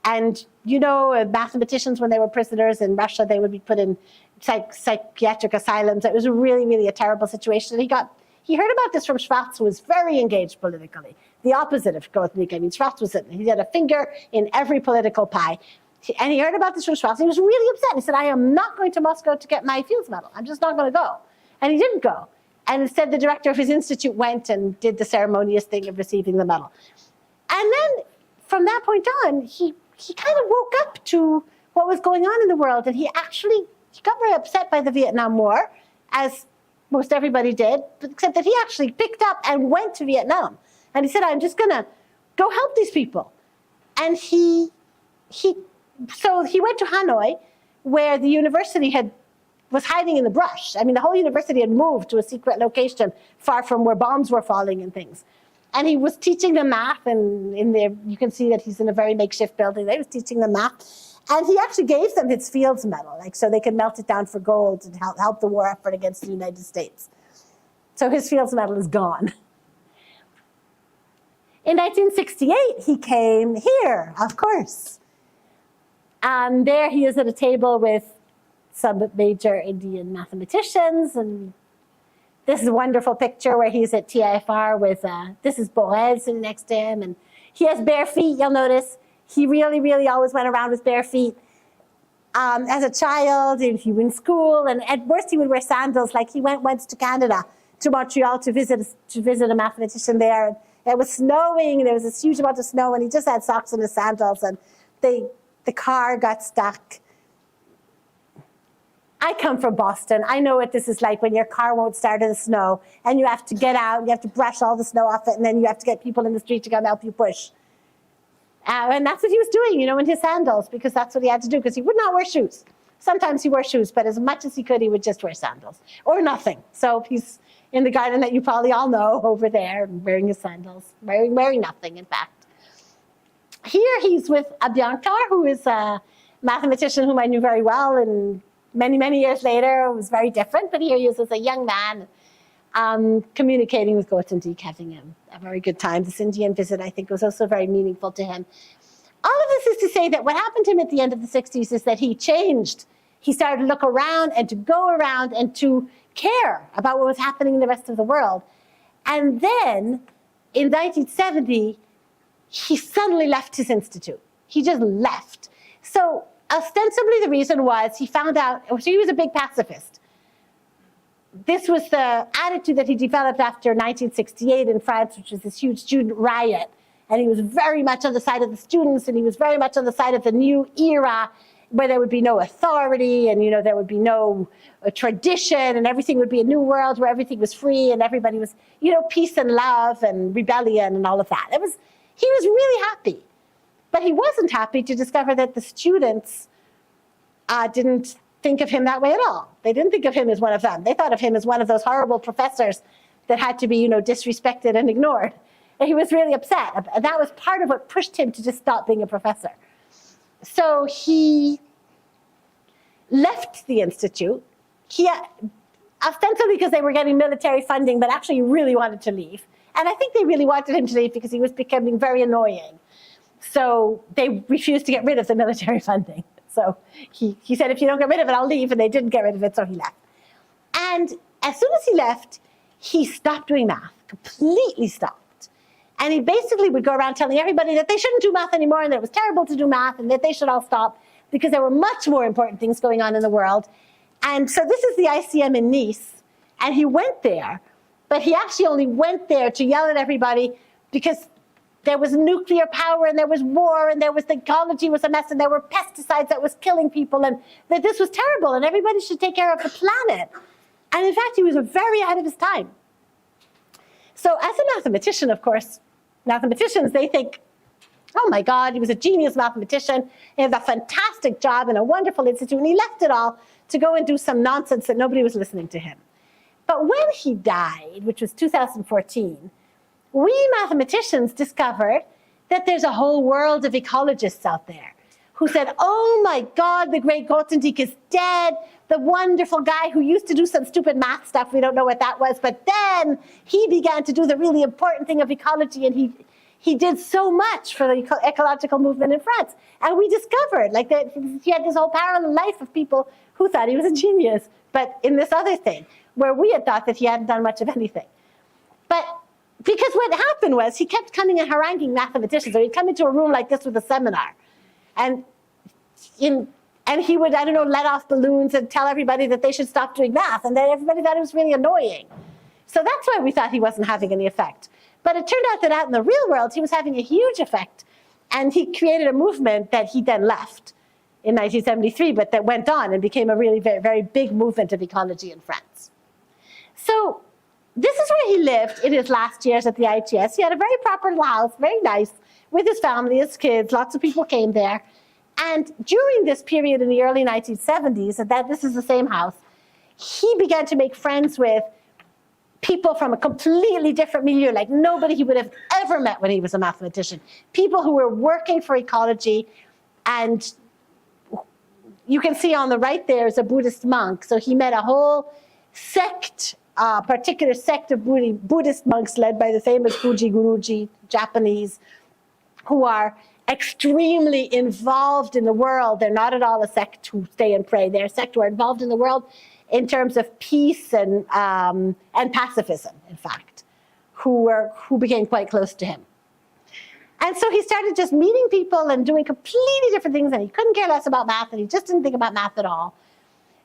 And you know, mathematicians, when they were prisoners in Russia, they would be put in psychiatric asylums. It was really, really a terrible situation. And he heard about this from Schwarz, who was very engaged politically. The opposite of Grothendieck. I mean, Schwarz he had a finger in every political pie. And he heard about this from Schwarz. He was really upset. He said, I am not going to Moscow to get my Fields Medal. I'm just not going to go. And he didn't go. And instead, the director of his institute went and did the ceremonious thing of receiving the medal. And then, from that point on, he kind of woke up to what was going on in the world. And he got very upset by the Vietnam War, as most everybody did, except that he actually picked up and went to Vietnam. And he said, I'm just going to go help these people. And so he went to Hanoi, where the university was hiding in the brush. I mean, the whole university had moved to a secret location far from where bombs were falling and things. And he was teaching them math, and in there you can see that he's in a very makeshift building. He was teaching them math. And he actually gave them his Fields Medal, so they could melt it down for gold and help the war effort against the United States. So his Fields Medal is gone. In 1968, he came here, of course. And there he is at a table with some major Indian mathematicians, and this is a wonderful picture where he's at TIFR with, this is Borel sitting next to him, and he has bare feet, you'll notice. He really, really always went around with bare feet. As a child, and he was in school, and at worst he would wear sandals. Like he went once to Canada, to Montreal to visit a mathematician there. And it was snowing, and there was this huge amount of snow, and he just had socks and his sandals, and the car got stuck. I come from Boston. I know what this is like when your car won't start in the snow and you have to get out, and you have to brush all the snow off it, and then you have to get people in the street to come help you push. And that's what he was doing, in his sandals, because that's what he had to do, because he would not wear shoes. Sometimes he wore shoes, but as much as he could, he would just wear sandals or nothing. So he's in the garden that you probably all know over there, wearing his sandals, wearing nothing, in fact. Here he's with Abhyankar, who is a mathematician whom I knew very well, and many, many years later, it was very different, but here he is as a young man communicating with Grothendieck, having a very good time. This Indian visit, I think, was also very meaningful to him. All of this is to say that what happened to him at the end of the 60s is that he changed. He started to look around and to go around and to care about what was happening in the rest of the world. And then, in 1970, he suddenly left his institute. He just left. So, ostensibly, the reason was he found out, so he was a big pacifist. This was the attitude that he developed after 1968 in France, which was this huge student riot. And he was very much on the side of the students, and he was very much on the side of the new era where there would be no authority, and there would be no tradition, and everything would be a new world where everything was free and everybody was, peace and love and rebellion and all of that. He was really happy. But he wasn't happy to discover that the students didn't think of him that way at all. They didn't think of him as one of them. They thought of him as one of those horrible professors that had to be, disrespected and ignored. And he was really upset. And that was part of what pushed him to just stop being a professor. So he left the Institute. He, ostensibly because they were getting military funding, but actually really wanted to leave. And I think they really wanted him to leave because he was becoming very annoying. So they refused to get rid of the military funding. So he said, if you don't get rid of it, I'll leave. And they didn't get rid of it, so he left. And as soon as he left, he stopped doing math, completely stopped. And he basically would go around telling everybody that they shouldn't do math anymore and that it was terrible to do math and that they should all stop because there were much more important things going on in the world. And so this is the ICM in Nice, and he went there, but he actually only went there to yell at everybody because there was nuclear power and there was war and there was the ecology was a mess and there were pesticides that was killing people and that this was terrible and everybody should take care of the planet. And in fact, he was very ahead of his time. So as a mathematician, of course, mathematicians, they think, oh my God, he was a genius mathematician. He had a fantastic job in a wonderful institute, and he left it all to go and do some nonsense that nobody was listening to him. But when he died, which was 2014, we mathematicians discovered that there's a whole world of ecologists out there who said, oh my God, the great Grothendieck is dead. The wonderful guy who used to do some stupid math stuff, we don't know what that was, but then he began to do the really important thing of ecology, and he did so much for the ecological movement in France. And we discovered like that he had this whole parallel life of people who thought he was a genius, but in this other thing, where we had thought that he hadn't done much of anything. But because what happened was he kept coming and haranguing mathematicians, or he'd come into a room like this with a seminar, and he would, I don't know, let off balloons and tell everybody that they should stop doing math, and then everybody thought it was really annoying. So that's why we thought he wasn't having any effect. But it turned out that out in the real world, he was having a huge effect, and he created a movement that he then left in 1973, but that went on and became a really very, very big movement of ecology in France. So this is where he lived in his last years at the ITS. He had a very proper little house, very nice, with his family, his kids, lots of people came there. And during this period in the early 1970s, and that this is the same house, he began to make friends with people from a completely different milieu, like nobody he would have ever met when he was a mathematician. People who were working for ecology, and you can see on the right there is a Buddhist monk. So he met a whole sect, a particular sect of Buddhist monks led by the famous Fuji Guruji, Japanese, who are extremely involved in the world. They're not at all a sect who stay and pray. They're a sect who are involved in the world in terms of peace and pacifism, in fact, who became quite close to him. And so he started just meeting people and doing completely different things, and he couldn't care less about math, and he just didn't think about math at all.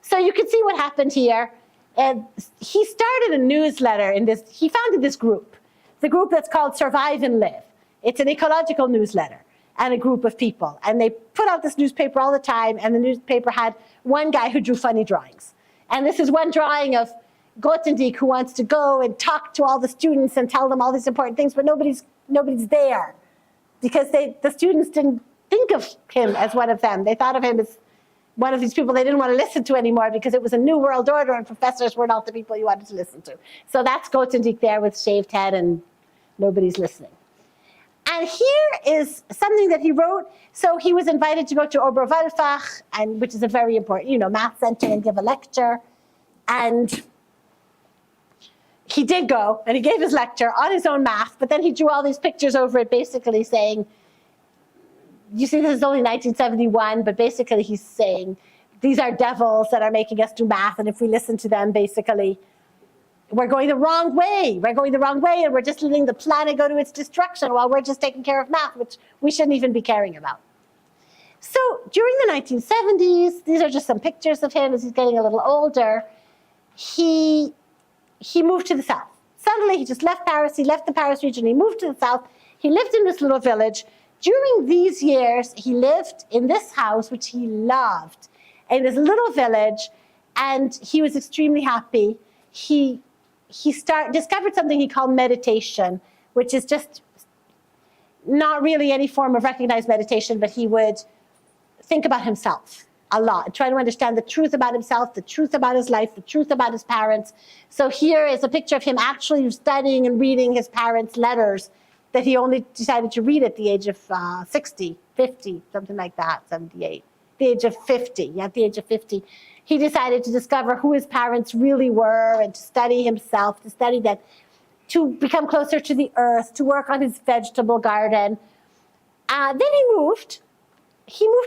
So you can see what happened here. And he started a newsletter he founded this group, the group that's called Survive and Live. It's an ecological newsletter and a group of people. And they put out this newspaper all the time, and the newspaper had one guy who drew funny drawings. And this is one drawing of Grothendieck who wants to go and talk to all the students and tell them all these important things, but nobody's there because the students didn't think of him as one of them. They thought of him as one of these people they didn't want to listen to anymore because it was a new world order and professors were not the people you wanted to listen to. So that's Grothendieck there with shaved head and nobody's listening. And here is something that he wrote. So he was invited to go to Oberwolfach, which is a very important, math center, and give a lecture. And he did go, and he gave his lecture on his own math, but then he drew all these pictures over it, basically saying, you see, this is only 1971, but basically he's saying, these are devils that are making us do math, and if we listen to them, basically, we're going the wrong way. We're going the wrong way, and we're just letting the planet go to its destruction while we're just taking care of math, which we shouldn't even be caring about. So during the 1970s, these are just some pictures of him as he's getting a little older, he moved to the south. Suddenly, he just left Paris. He left the Paris region. He moved to the south. He lived in this little village. During these years, he lived in this house, which he loved, in this little village, and he was extremely happy. He discovered something he called meditation, which is just not really any form of recognized meditation, but he would think about himself a lot, try to understand the truth about himself, the truth about his life, the truth about his parents. So here is a picture of him actually studying and reading his parents' letters that he only decided to read at the age of 60, 50, something like that, 78. The age of 50, at the age of 50. He decided to discover who his parents really were and to study himself, to study that, to become closer to the earth, to work on his vegetable garden. Then he moved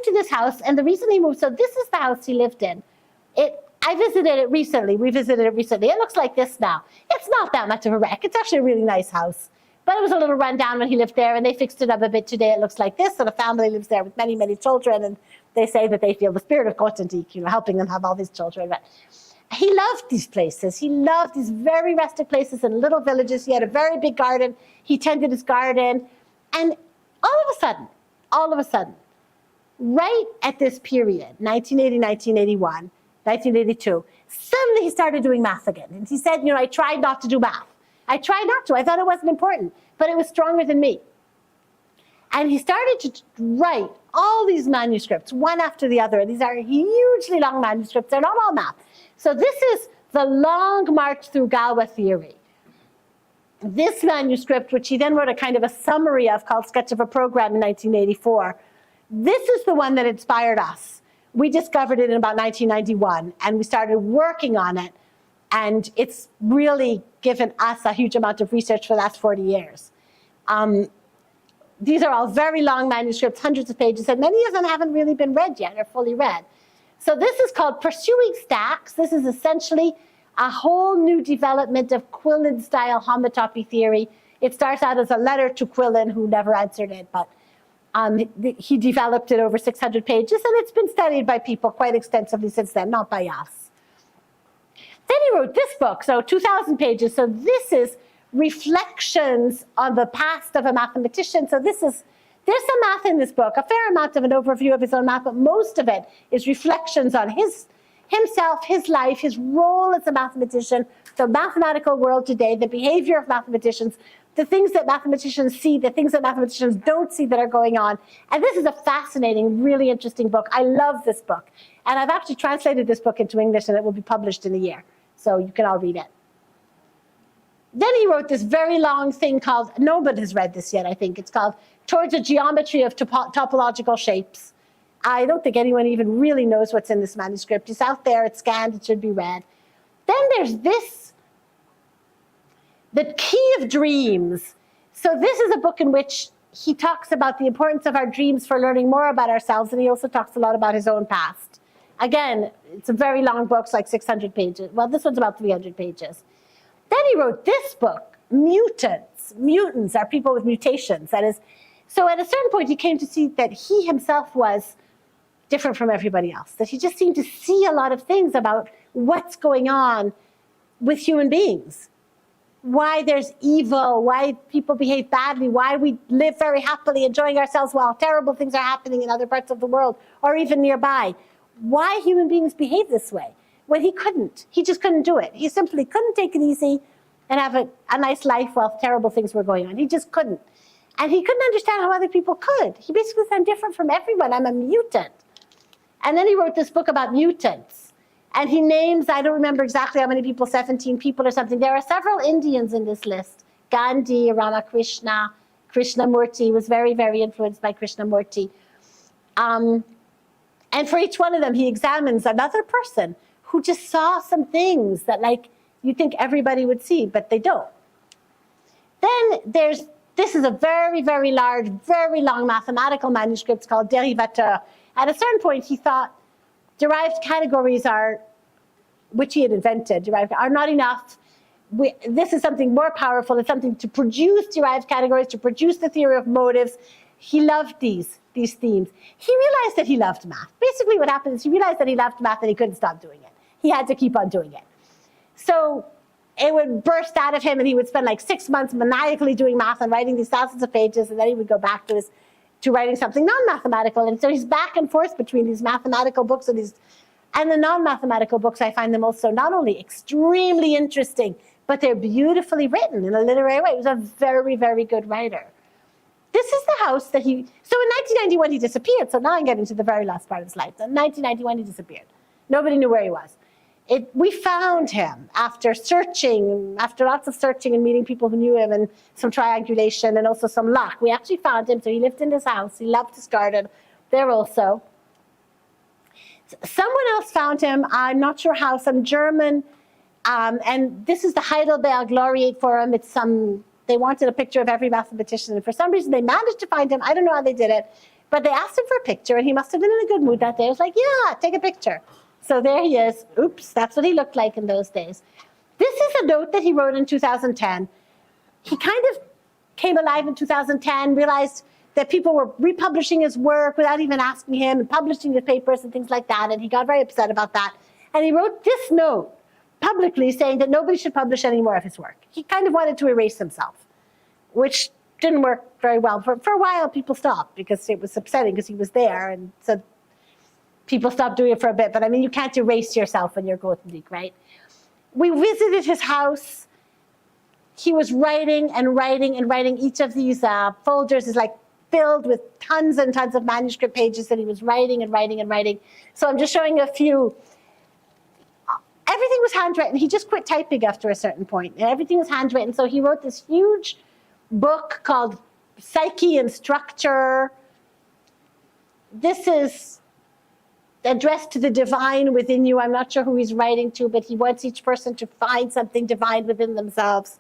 to this house, and the reason he moved, so this is the house he lived in. It I visited it recently. We visited it recently. It looks like this now. It's not that much of a wreck. It's actually a really nice house. But it was a little run down when he lived there, and they fixed it up a bit today. It looks like this, and a family lives there with many, many children, and they say that they feel the spirit of Grothendieck, helping them have all these children. But he loved these places. He loved these very rustic places in little villages. He had a very big garden. He tended his garden. And all of a sudden, right at this period, 1980, 1981, 1982, suddenly he started doing math again. And he said, I tried not to do math. I tried not to. I thought it wasn't important, but it was stronger than me. And he started to write all these manuscripts, one after the other. These are hugely long manuscripts. They're not all math. So this is the long march through Galois theory. This manuscript, which he then wrote a kind of a summary of called Sketch of a Program in 1984, this is the one that inspired us. We discovered it in about 1991, and we started working on it. And it's really given us a huge amount of research for the last 40 years. These are all very long manuscripts, hundreds of pages, and many of them haven't really been read yet or fully read. So this is called Pursuing Stacks. This is essentially a whole new development of Quillen-style homotopy theory. It starts out as a letter to Quillen, who never answered it, but he developed it over 600 pages, and it's been studied by people quite extensively since then, not by us. Then he wrote this book, so 2,000 pages. So this is reflections on the past of a mathematician. So there's some math in this book, a fair amount of an overview of his own math, but most of it is reflections on himself, his life, his role as a mathematician, the mathematical world today, the behavior of mathematicians, the things that mathematicians see, the things that mathematicians don't see that are going on. And this is a fascinating, really interesting book. I love this book. And I've actually translated this book into English, and it will be published in a year. So you can all read it. Then he wrote this very long thing called, nobody has read this yet, I think. It's called Towards a Geometry of Topological Shapes. I don't think anyone even really knows what's in this manuscript. It's out there, it's scanned, it should be read. Then there's this, The Key of Dreams. So this is a book in which he talks about the importance of our dreams for learning more about ourselves, and he also talks a lot about his own past. Again, it's a very long book, it's like 600 pages. Well, this one's about 300 pages. Then he wrote this book, Mutants. Mutants are people with mutations. That is, so at a certain point, he came to see that he himself was different from everybody else, that he just seemed to see a lot of things about what's going on with human beings, why there's evil, why people behave badly, why we live very happily, enjoying ourselves while terrible things are happening in other parts of the world or even nearby. Why human beings behave this way when he couldn't. He just couldn't do it. He simply couldn't take it easy and have a nice life while terrible things were going on. He just couldn't. And he couldn't understand how other people could. He basically said, I'm different from everyone. I'm a mutant. And then he wrote this book about mutants. And he names, I don't remember exactly how many people, 17 people or something. There are several Indians in this list. Gandhi, Ramakrishna, Krishnamurti, was very, very influenced by Krishnamurti. And for each one of them, he examines another person who just saw some things that, like, you think everybody would see, but they don't. Then this is a very, very large, very long mathematical manuscript called Dérivateur. At a certain point, he thought derived categories which he had invented, are not enough. This is something more powerful. It's something to produce derived categories, to produce the theory of motives. He loved these themes. He realized that he loved math. Basically what happened is he realized that he loved math and he couldn't stop doing it. He had to keep on doing it. So it would burst out of him and he would spend like 6 months maniacally doing math and writing these thousands of pages, and then he would go back to writing something non-mathematical. And so he's back and forth between these mathematical books and the non-mathematical books. I find them also not only extremely interesting, but they're beautifully written in a literary way. He was a very, very good writer. This is the house that so in 1991 he disappeared, so now I'm getting to the very last part of his life. In 1991 he disappeared. Nobody knew where he was. We found him after lots of searching and meeting people who knew him and some triangulation and also some luck. We actually found him, so he lived in his house. He loved his garden there also. Someone else found him, I'm not sure how, some German, and this is the Heidelberg Laureate Forum. They wanted a picture of every mathematician, and for some reason they managed to find him. I don't know how they did it, but they asked him for a picture, and he must have been in a good mood that day. He was like, yeah, take a picture. So there he is. Oops, that's what he looked like in those days. This is a note that he wrote in 2010. He kind of came alive in 2010, realized that people were republishing his work without even asking him, and publishing his papers and things like that, and he got very upset about that. And he wrote this note publicly saying that nobody should publish any more of his work. He kind of wanted to erase himself, which didn't work very well. For a while, people stopped because it was upsetting because he was there, and so people stopped doing it for a bit. But I mean, you can't erase yourself when you're Grothendieck, right? We visited his house. He was writing and writing and writing. Each of these folders is like filled with tons and tons of manuscript pages that he was writing and writing and writing. So I'm just showing a few. Everything was handwritten. He just quit typing after a certain point, and everything was handwritten. So he wrote this huge book called Psyche and Structure. This is addressed to the divine within you. I'm not sure who he's writing to, but he wants each person to find something divine within themselves.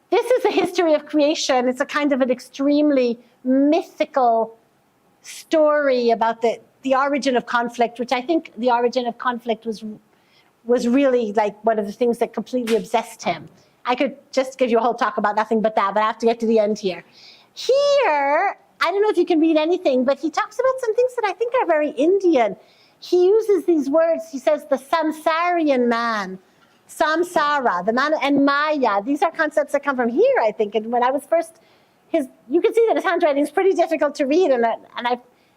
This is a history of creation. It's a kind of an extremely mythical story about the origin of conflict, which I think the origin of conflict was really like one of the things that completely obsessed him. I could just give you a whole talk about nothing but that, but I have to get to the end here. Here, I don't know if you can read anything, but he talks about some things that I think are very Indian. He uses these words. He says the samsarian man, samsara, the man, and maya. These are concepts that come from here, I think. And when I was first, you can see that his handwriting is pretty difficult to read, and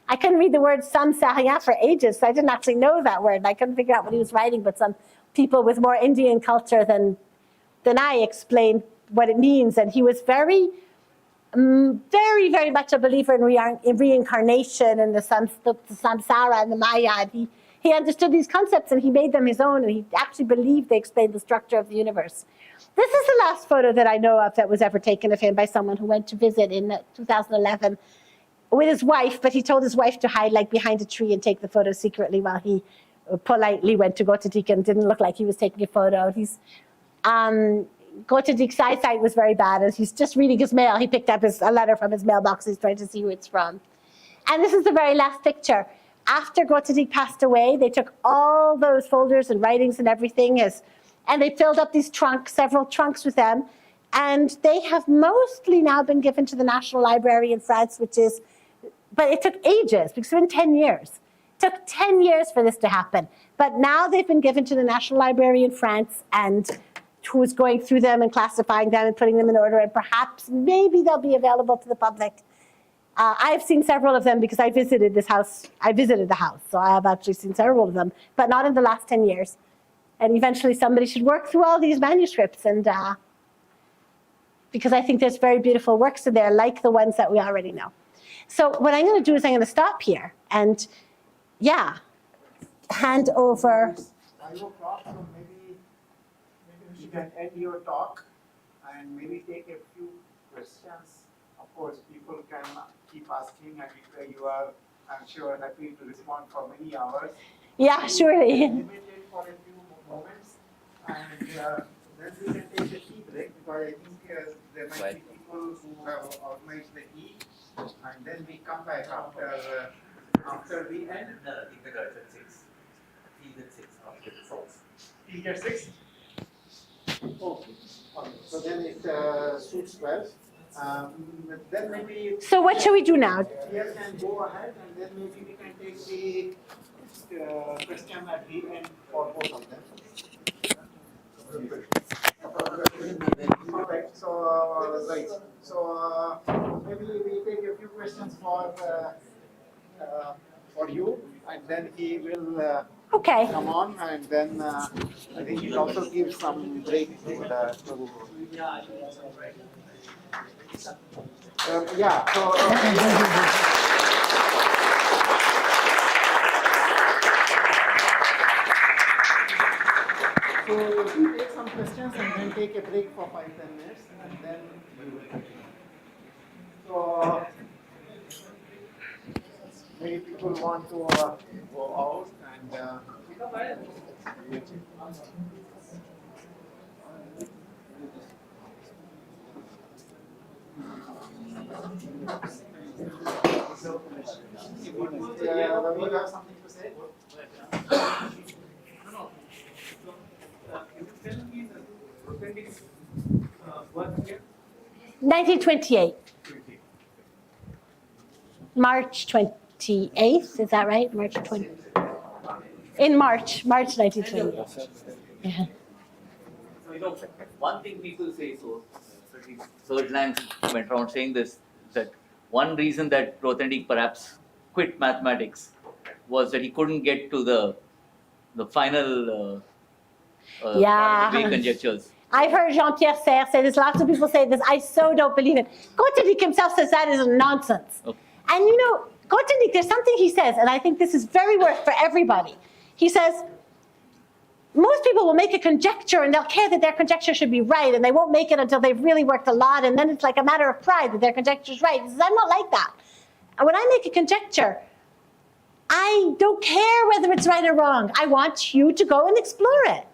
I couldn't read the word samsariya for ages, so I didn't actually know that word. I couldn't figure out what he was writing, but some people with more Indian culture than I explained what it means. And he was very, very, very much a believer in reincarnation and the samsara and the maya. And he understood these concepts and he made them his own, and he actually believed they explained the structure of the universe. This is the last photo that I know of that was ever taken of him by someone who went to visit in 2011 with his wife, but he told his wife to hide like behind a tree and take the photo secretly while he politely went to Grothendieck and didn't look like he was taking a photo. Grothendieck's eyesight was very bad, and he's just reading his mail. He picked up a letter from his mailbox. He's trying to see who it's from. And this is the very last picture. After Grothendieck passed away, they took all those folders and writings and everything, and they filled up these trunks, several trunks with them. And they have mostly now been given to the National Library in France, but it took ages, because it's been 10 years. It took 10 years for this to happen. But now they've been given to the National Library in France, and who's going through them and classifying them and putting them in order, and perhaps, maybe they'll be available to the public. I've seen several of them because I visited this house. I visited the house, so I have actually seen several of them, but not in the last 10 years. And eventually somebody should work through all these manuscripts, and because I think there's very beautiful works in there, like the ones that we already know. So what I'm going to do is I'm going to stop here and, hand over. I will talk, so maybe you can end your talk and maybe take a few questions. Of course, people can keep asking, and you are, I'm sure, happy to respond for many hours. Yeah, surely. Limited for a few moments, and then we can take a tea break, because I think there might be people who have organized the tea, and then we come back after we end. No, I think the guys at 6. He's at 6 after the 6. Tea at 6? Okay. So then it suits well. Then maybe. So what shall we do now? Pierre can go ahead, and then maybe we can take the question at the end for both of them. Perfect. So right. So maybe we take a few questions for you, and then he will come on, and then I think it also gives some break to yeah. So we take some questions and then take a break for 5-10 minutes, and then we will continue. So many people want to go out, and you have something to say? Grothendieck's work here? 1928. March 28th, is that right? March 20. In March 1928. Yeah. One thing people say, Serge Lang went around saying this, that one reason that Grothendieck perhaps quit mathematics was that he couldn't get to the final part of the way conjectures. I've heard Jean-Pierre Serre say this. Lots of people say this. I so don't believe it. Grothendieck himself says that is nonsense. Okay. And you know, Grothendieck, there's something he says, and I think this is very worth for everybody. He says, most people will make a conjecture and they'll care that their conjecture should be right, and they won't make it until they've really worked a lot, and then it's like a matter of pride that their conjecture is right. He says, I'm not like that. And when I make a conjecture, I don't care whether it's right or wrong. I want you to go and explore it.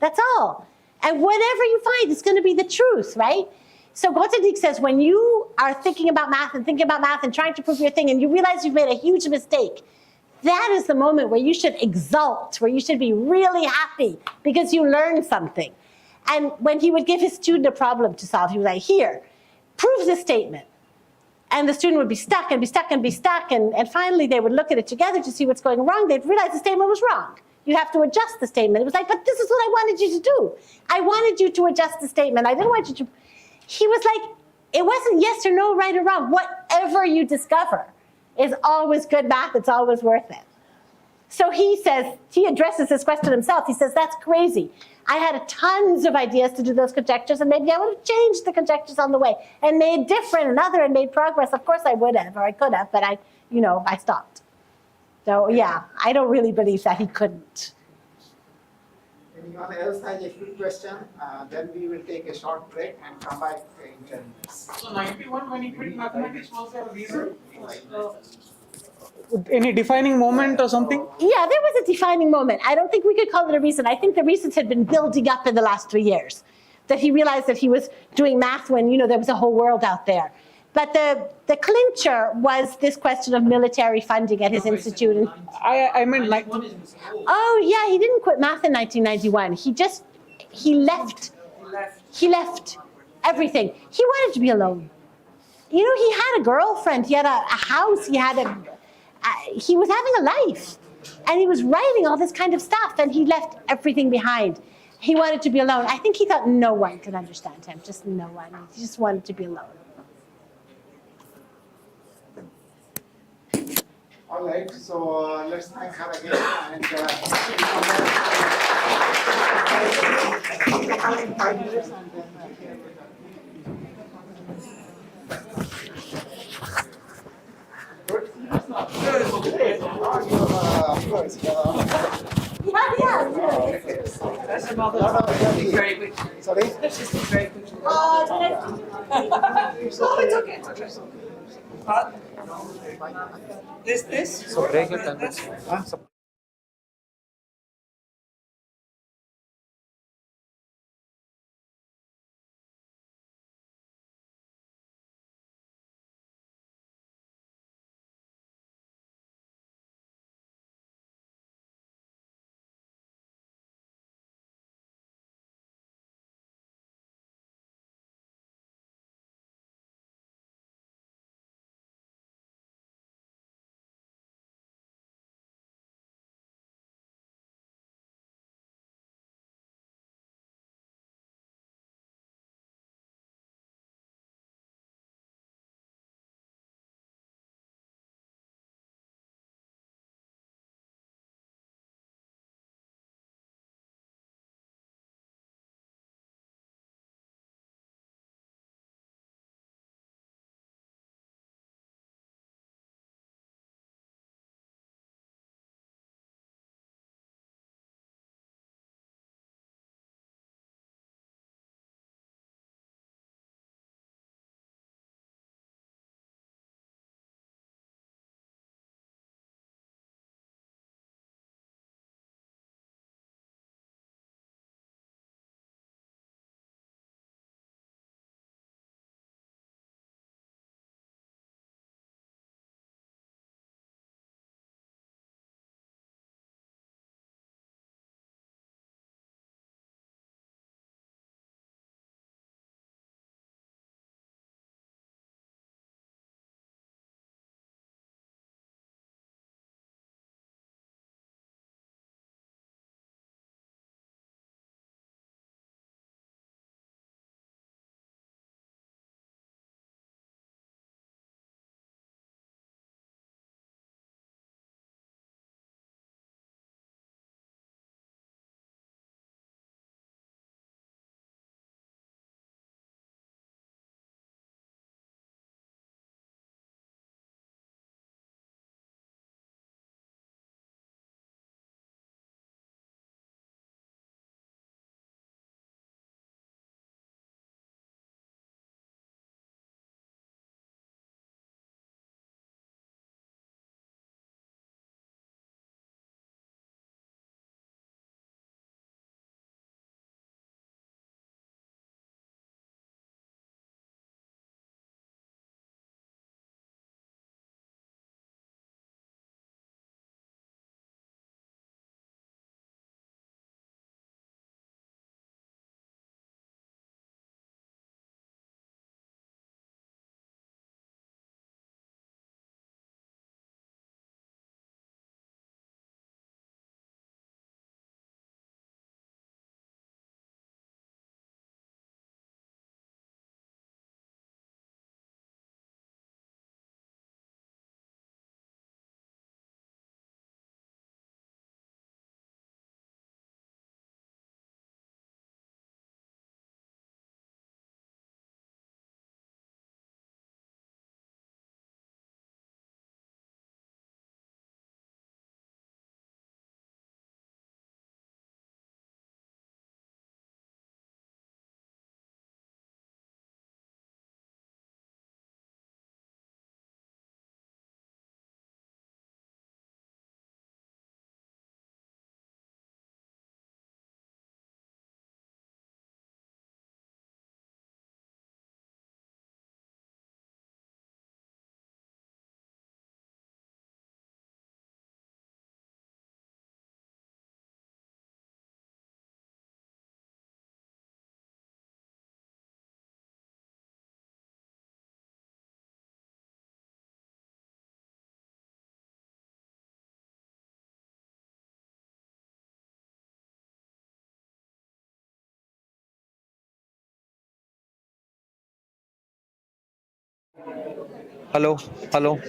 That's all. And whatever you find is going to be the truth, right? So Grothendieck says when you are thinking about math and trying to prove your thing and you realize you've made a huge mistake, that is the moment where you should exult, where you should be really happy because you learned something. And when he would give his student a problem to solve, he was like, here, prove this statement. And the student would be stuck and be stuck and be stuck. And finally, they would look at it together to see what's going wrong. They'd realize the statement was wrong. You have to adjust the statement. It was like, but this is what I wanted you to do. I wanted you to adjust the statement. I didn't want you to. He was like, it wasn't yes or no, right or wrong. Whatever you discover is always good math. It's always worth it. So he says, he addresses this question himself. He says, that's crazy. I had tons of ideas to do those conjectures, and maybe I would have changed the conjectures on the way and made different and made progress. Of course I would have, or I could have, but I stopped. So yeah, I don't really believe that he couldn't. Anyone else has a quick question? Then we will take a short break and come back in 10 minutes. So 91, when he quit mathematics, was there a reason? Any defining moment or something? Yeah, there was a defining moment. I don't think we could call it a reason. I think the reasons had been building up in the last 3 years. That he realized that he was doing math when, there was a whole world out there. But the clincher was this question of military funding at his institute. And, I meant like. oh yeah, he didn't quit math in 1991. He left everything. He wanted to be alone. He had a girlfriend, he had a house, he was having a life. And he was writing all this kind of stuff, and he left everything behind. He wanted to be alone. I think he thought no one could understand him, just no one. He just wanted to be alone. All right, so let's thank her again and of course. Yeah. That's another. Very quick. Sorry? Let's just be very quick. Oh, it's okay. This? So break it and Hello, hello.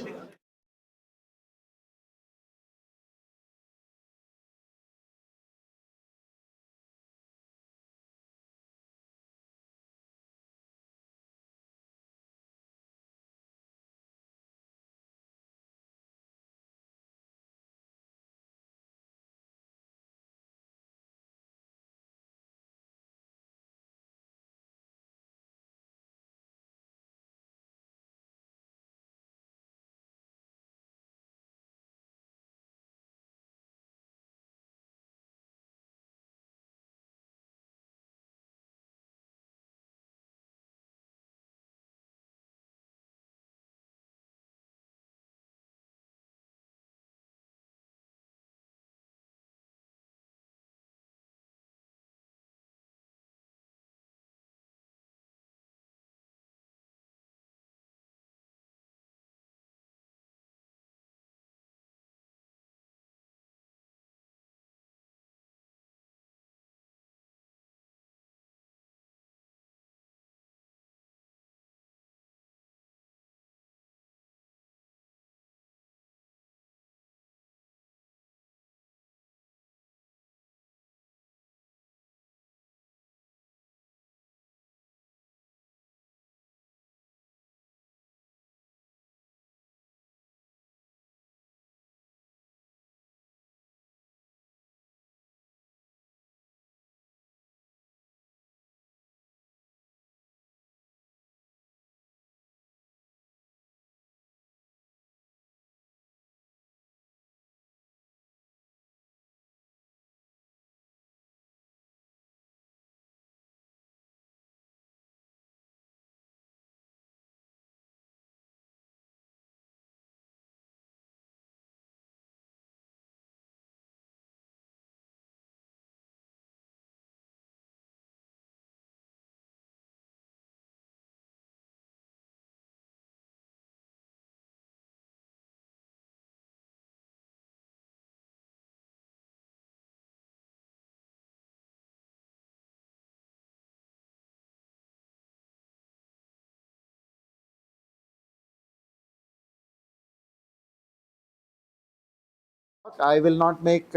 I will not make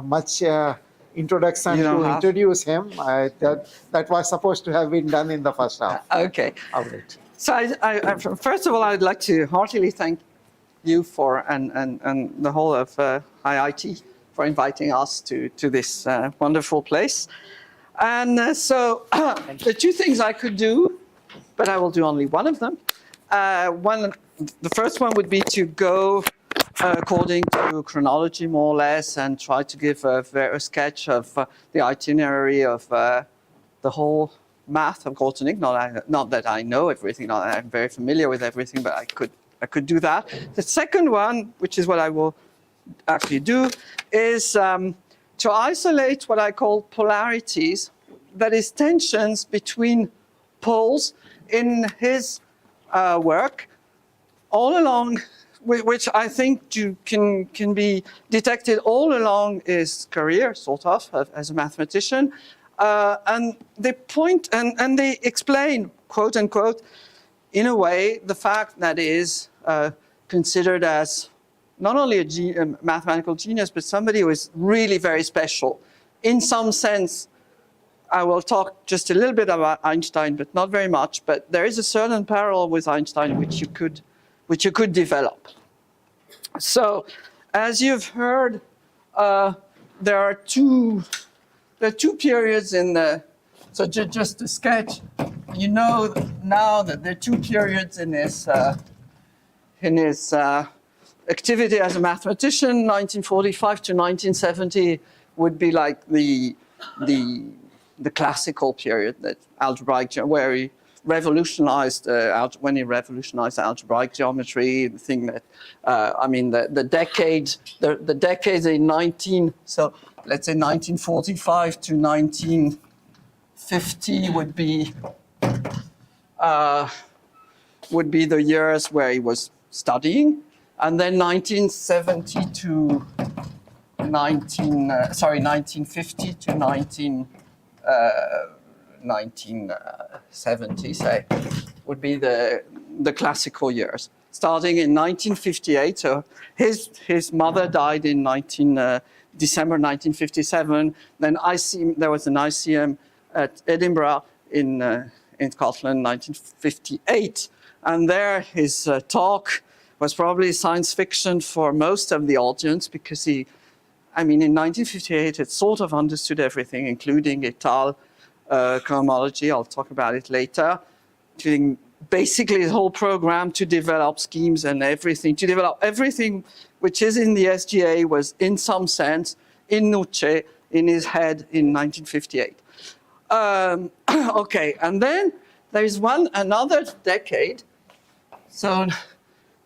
much introduction You don't to have? introduce him. That was supposed to have been done in the first half Okay. of it. So first of all, I'd like to heartily thank you for and the whole of IIT for inviting us to this wonderful place. And so the two things I could do, but I will do only one of them. The first one would be to go according to chronology, more or less, and try to give a sketch of the itinerary of the whole math of Grothendieck. Not that I know everything, not that I'm very familiar with everything, but I could do that. The second one, which is what I will actually do, is to isolate what I call polarities, that is tensions between poles in his work, all along, which I think can be detected all along his career, sort of, as a mathematician. And they point and they explain, quote unquote, in a way, the fact that is considered as not only a mathematical genius, but somebody who is really very special. In some sense, I will talk just a little bit about Einstein, but not very much. But there is a certain parallel with Einstein which you could develop. So, as you've heard, there are two periods in the. So just to sketch, you know now that there are two periods in his activity as a mathematician. 1945 to 1970 would be like the classical period, that algebraic, where he revolutionized when he revolutionized algebraic geometry. The thing that the decades in so let's say 1945 to 1950 would be the years where he was studying, and then 1950 to 1970, say, would be the the classical years, starting in 1958. So his mother died in December 1957. Then there was an ICM at Edinburgh in Scotland, 1958. And there his talk was probably science fiction for most of the audience, because in 1958, it sort of understood everything, including étale cohomology. I'll talk about it later. Including basically the whole program to develop schemes and everything. To develop everything which is in the SGA was, in some sense, in nuce, in his head in 1958. Okay, and then there is another decade. So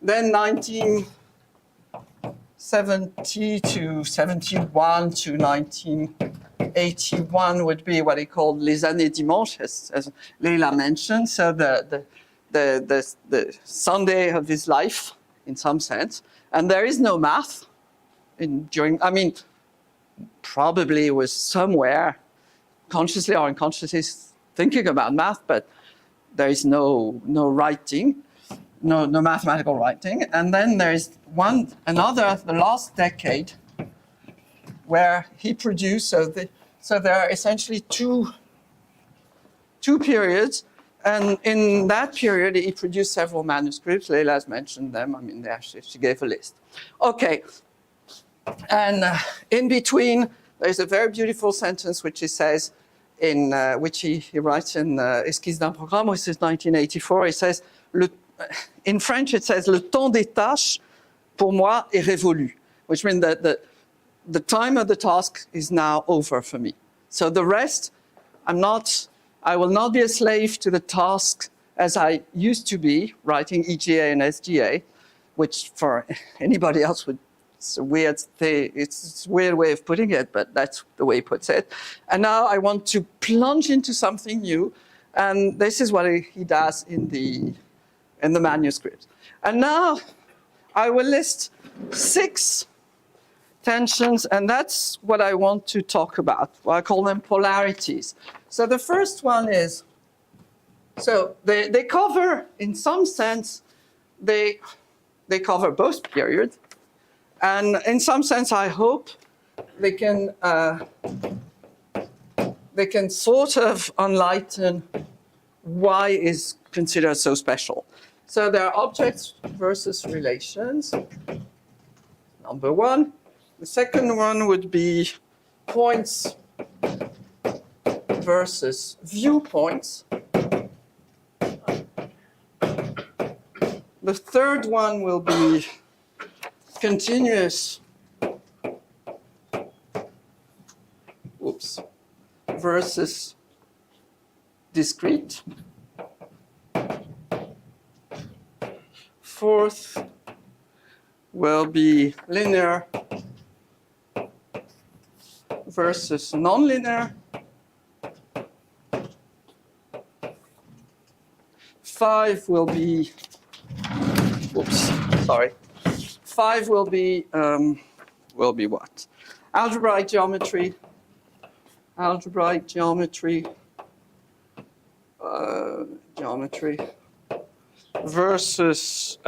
then 1970 to 71 to 1981 would be what he called les années dimanche, as Leila mentioned. So the Sunday of his life, in some sense. And there is no math probably it was somewhere, consciously or unconsciously, thinking about math, but there is no writing. No mathematical writing. And then there is the last decade, where he produced, so there are essentially two periods. And in that period, he produced several manuscripts. Leila has mentioned them. She gave a list. Okay. And in between, there's a very beautiful sentence which he says, which he writes in Esquisse d'un programme, which is 1984. He says, in French, it says, le temps des tâches, pour moi, est révolu, which means that the time of the task is now over for me. So the rest, I will not be a slave to the task as I used to be, writing EGA and SGA, which for anybody else it's a weird thing, it's a weird way of putting it, but that's the way he puts it. And now I want to plunge into something new, and this is what he does in the manuscript. And now I will list 6 tensions, and that's what I want to talk about. Well, I call them polarities. So the first one is, so they cover, in some sense, they cover both periods. And in some sense, I hope they can sort of enlighten why is considered so special. So there are objects versus relations, number 1. The second one would be points versus viewpoints. The third one will be continuous versus discrete. Fourth will be linear versus nonlinear. 5 will be, 5 will be what? Algebraic geometry versus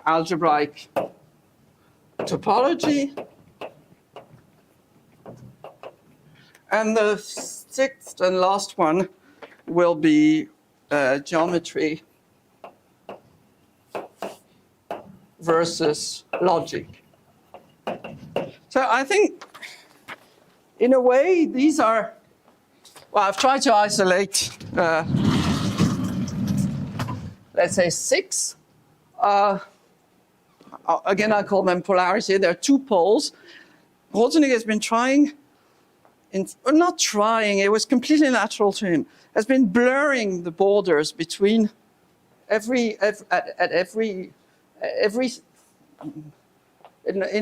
algebraic topology. And the 6th and last one will be geometry versus logic. So I think, in a way, these are, well, I've tried to isolate, let's say 6. Again, I call them polarity. There are 2 poles. Grothendieck has been trying, not trying, it was completely natural to him, has been blurring the borders between in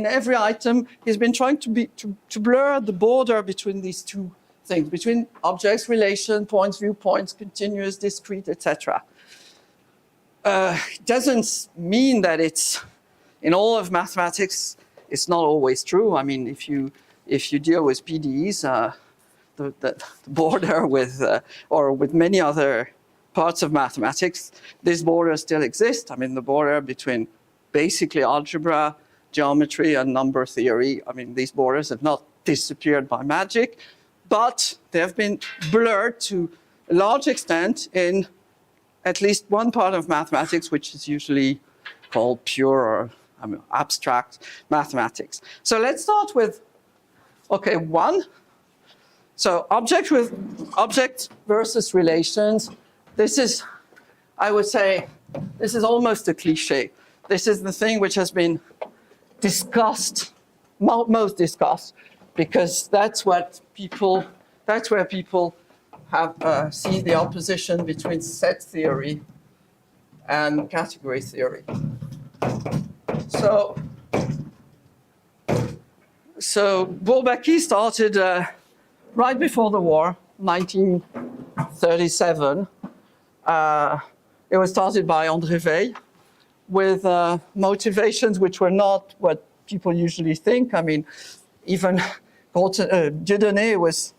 every item, he's been trying to blur the border between these 2 things, between objects, relation, points, viewpoints, continuous, discrete, etc. It doesn't mean that it's, in all of mathematics, it's not always true. I mean, if you deal with PDEs, the border with, or with many other parts of mathematics, this border still exists. I mean, the border between basically algebra, geometry, and number theory. I mean, these borders have not disappeared by magic, but they have been blurred to a large extent in at least one part of mathematics, which is usually called pure or abstract mathematics. So let's start with, okay, one. So object versus relations. This is, I would say, this is almost a cliche. This is the thing which has been discussed, most discussed, because that's where people have see the opposition between set theory and category theory. So Bourbaki started right before the war, 1937. It was started by André Weil with motivations which were not what people usually think. I mean, even Dieudonné was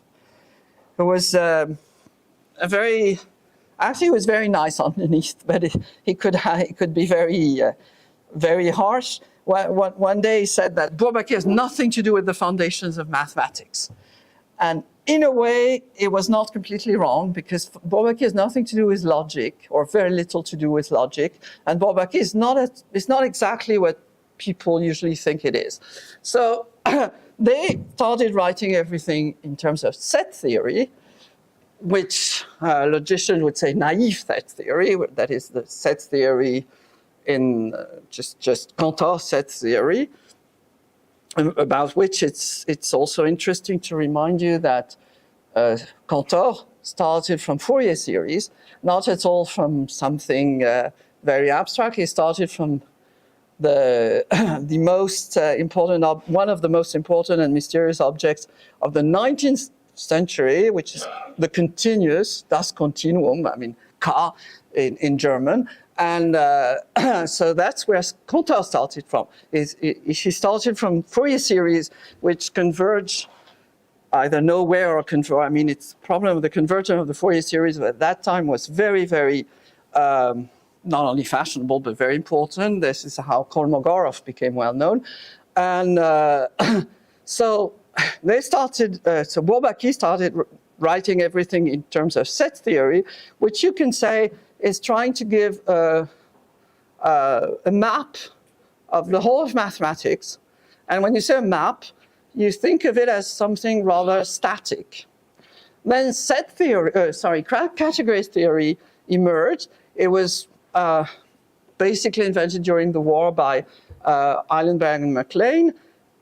actually was very nice underneath, but he could be very harsh. One day he said that Bourbaki has nothing to do with the foundations of mathematics. And in a way, it was not completely wrong, because Bourbaki has nothing to do with logic, or very little to do with logic. And Bourbaki is not exactly what people usually think it is. So they started writing everything in terms of set theory, which logicians would say naive set theory, that is the set theory in just Cantor set theory, about which it's also interesting to remind you that Cantor started from Fourier series, not at all from something very abstract. He started from the most important, one of the most important and mysterious objects of the 19th century, which is the continuous, das Continuum, I mean, K in German. And so that's where Cantor started from. She started from Fourier series, which converge either nowhere or converge. I mean, it's the problem with the convergence of the Fourier series at that time was very, very not only fashionable, but very important. This is how Kolmogorov became well known. And so they started, so Bourbaki started writing everything in terms of set theory, which you can say is trying to give a map of the whole of mathematics. And when you say a map, you think of it as something rather static. Then set theory, category theory emerged. It was basically invented during the war by Eilenberg and MacLean.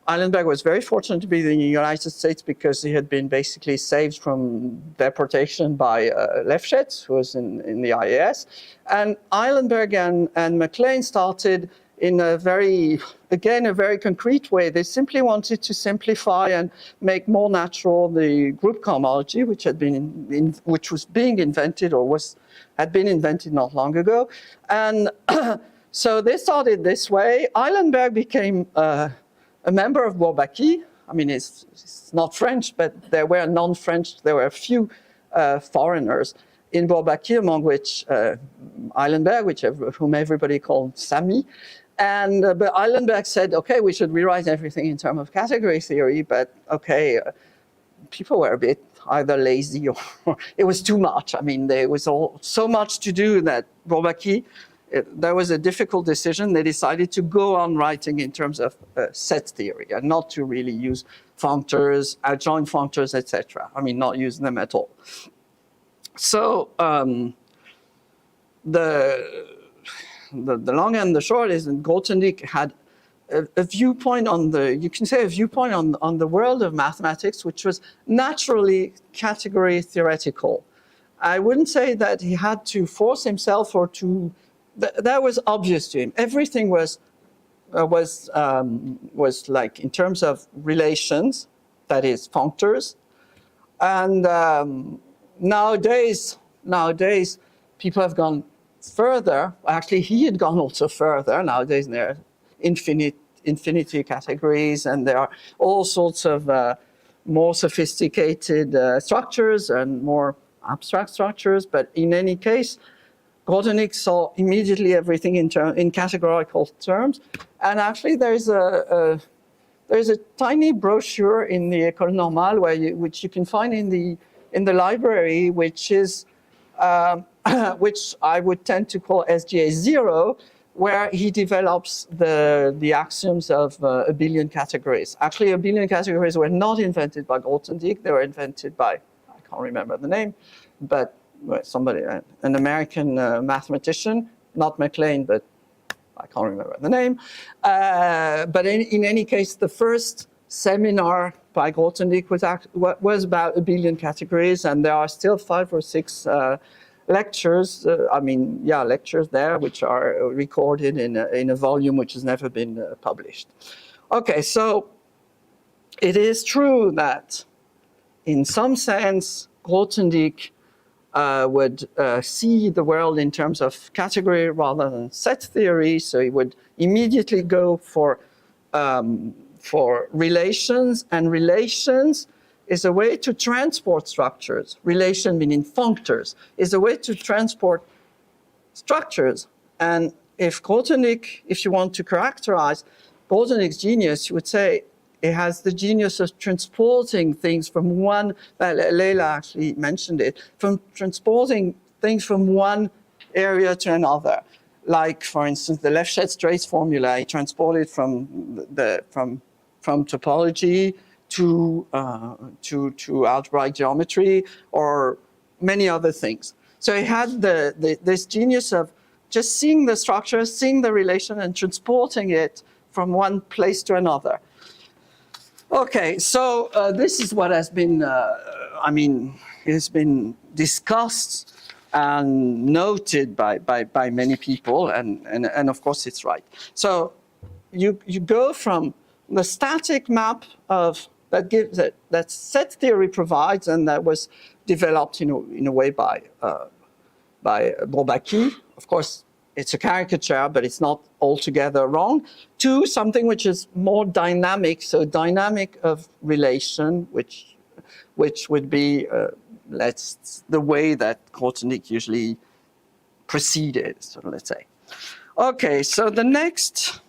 Eilenberg was very fortunate to be in the United States because he had been basically saved from deportation by Lefschetz, who was in the IAS. And Eilenberg and MacLean started in a very concrete way. They simply wanted to simplify and make more natural the group cohomology, which was being invented or had been invented not long ago. And so they started this way. Eilenberg became a member of Bourbaki. I mean, it's not French, but there were non-French, there were a few foreigners in Bourbaki, among which Eilenberg, whom everybody called Sami. And but Eilenberg said, okay, we should rewrite everything in terms of category theory, but okay, people were a bit either lazy or it was too much. I mean, there was so much to do that Bourbaki, there was a difficult decision. They decided to go on writing in terms of set theory and not to really use functors, adjoint functors, etc. I mean, not use them at all. So the long and the short is that Grothendieck had a viewpoint on the world of mathematics, which was naturally category theoretical. I wouldn't say that he had to force himself or to. That was obvious to him. Everything was like in terms of relations, that is functors, and nowadays people have gone further. Actually, he had gone also further. Nowadays there are infinity categories, and there are all sorts of more sophisticated structures and more abstract structures, but in any case, Grothendieck saw immediately everything in categorical terms. And actually, there's a tiny brochure in the École Normale which you can find in the library, which is which I would tend to call SGA 0, where he develops the axioms of a billion categories. Actually, a billion categories were not invented by Grothendieck. They were invented by, I can't remember the name, but somebody, an American mathematician, not McLean, but I can't remember the name. But in any case, the first seminar by Grothendieck was about a billion categories, and there are still 5 or 6 lectures, lectures there, which are recorded in a volume which has never been published. Okay, so it is true that in some sense, Grothendieck would see the world in terms of category rather than set theory, so he would immediately go for relations, and relations is a way to transport structures. Relation meaning functors is a way to transport structures. And if you want to characterize Grothendieck's genius, you would say it has the genius of transporting things from one, Leila actually mentioned it, from transporting things from one area to another. Like, for instance, the Lefschetz-Straits formula, he transported from topology to algebraic geometry, or many other things. So he had this genius of just seeing the structure, seeing the relation, and transporting it from one place to another. Okay, so this is what has been, has been discussed and noted by many people, and of course it's right. So you go from the static map of that set theory provides, and that was developed in a way by Bourbaki. Of course, it's a caricature, but it's not altogether wrong, to something which is more dynamic, so dynamic of relation, which would be the way that Grothendieck usually proceeded, so let's say. Okay, so the next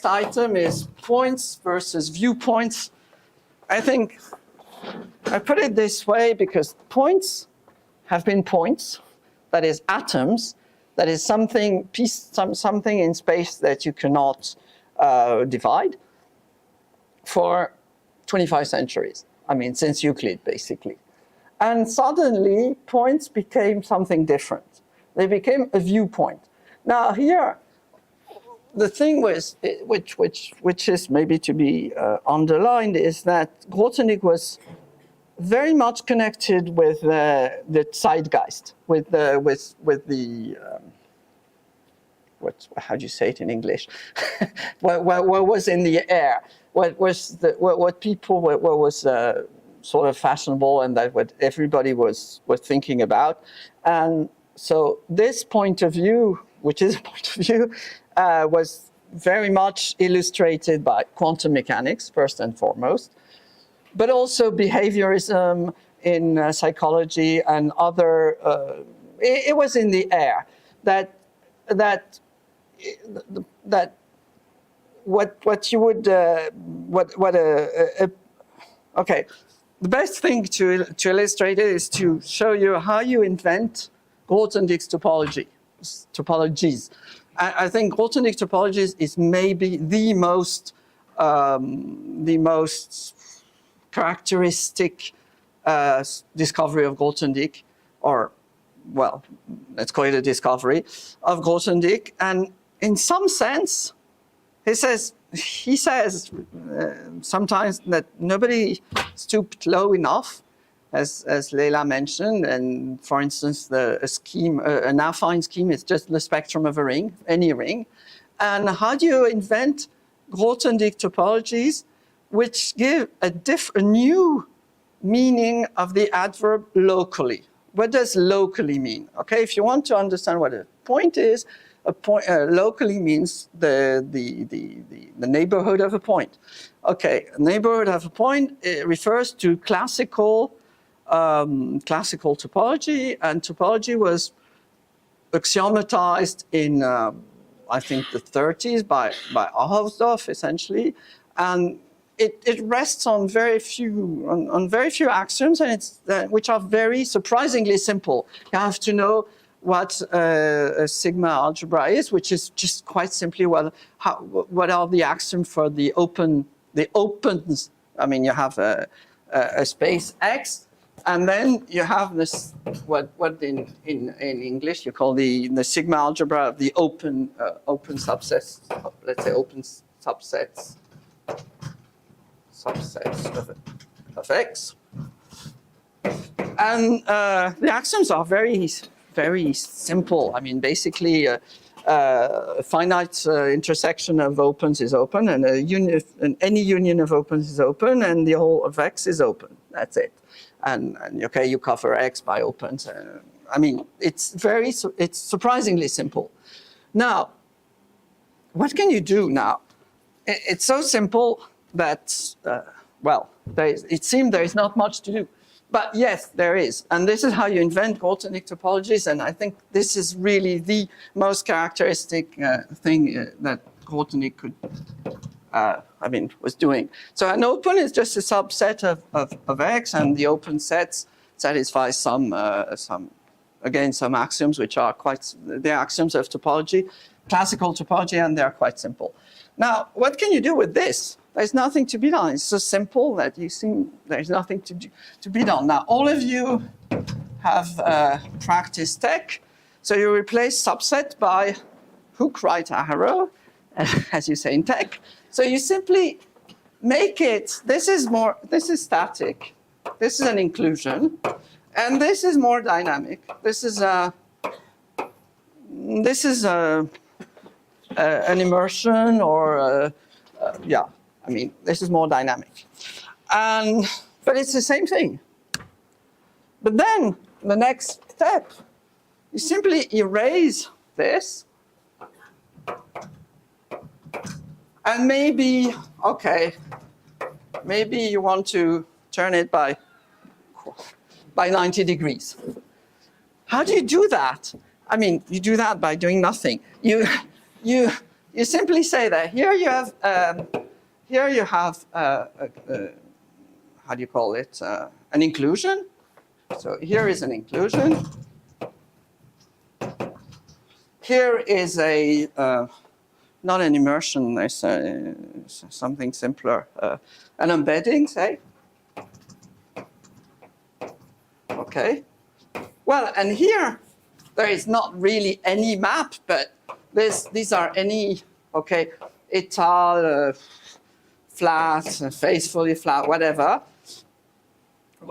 item is points versus viewpoints. I think I put it this way because points have been points, that is atoms, that is something in space that you cannot divide, for 25 centuries. I mean, since Euclid, basically. And suddenly, points became something different. They became a viewpoint. Now here, the thing which is maybe to be underlined is that Grothendieck was very much connected with the zeitgeist, with the how do you say it in English? what was in the air? What was sort of fashionable, and that what everybody was thinking about. And so this point of view, which is a point of view, was very much illustrated by quantum mechanics, first and foremost, but also behaviorism in psychology and other. It was in the air that what you would okay. The best thing to illustrate it is to show you how you invent Grothendieck's topologies. I think Grothendieck topologies is maybe the most characteristic discovery of Grothendieck, or well, let's call it a discovery of Grothendieck. And in some sense, he says sometimes that nobody stooped low enough, as Leila mentioned. And for instance, an affine scheme is just the spectrum of a ring, any ring. And how do you invent Grothendieck topologies which give a new meaning of the adverb locally? What does locally mean? Okay, if you want to understand what a point is, a point locally means the neighborhood of a point. Okay, neighborhood of a point, it refers to classical topology, and topology was axiomatized in I think the 30s by Hausdorff essentially, and it rests on very few axioms, and it's which are very surprisingly simple. You have to know what a sigma algebra is, which is just quite simply what are the axioms for the opens. I mean, you have a space X, and then you have this what in English you call the sigma algebra of the open subsets. Let's say open subsets of X, and the axioms are very simple. I mean, basically, a finite intersection of opens is open, and any union of opens is open, and the whole of X is open. That's it. And okay, you cover X by opens. I mean, it's surprisingly simple. Now, what can you do now? It's so simple that, well, it seems there is not much to do. But yes, there is. And this is how you invent Grothendieck topologies. And I think this is really the most characteristic thing that Grothendieck was doing. So an open is just a subset of X, and the open sets satisfy some axioms which are they're axioms of topology, classical topology, and they're quite simple. Now, what can you do with this? There's nothing to be done. It's so simple that there's nothing to be done. Now, all of you have practiced tech, so you replace subset by hook, right arrow, as you say in tech. So you simply make it, this is static, this is an inclusion, and this is more dynamic. This is an immersion, or yeah. I mean, this is more dynamic. But it's the same thing. But then, the next step, you simply erase this. And maybe, okay, maybe you want to turn it by 90 degrees. How do you do that? I mean, you do that by doing nothing. You simply say that here you have how do you call it? An inclusion. So here is an inclusion. Here is not an immersion, there's something simpler, an embedding, say. Okay. Well, and here there is not really any map, but these are any, okay, étale, flat, faithfully flat, whatever.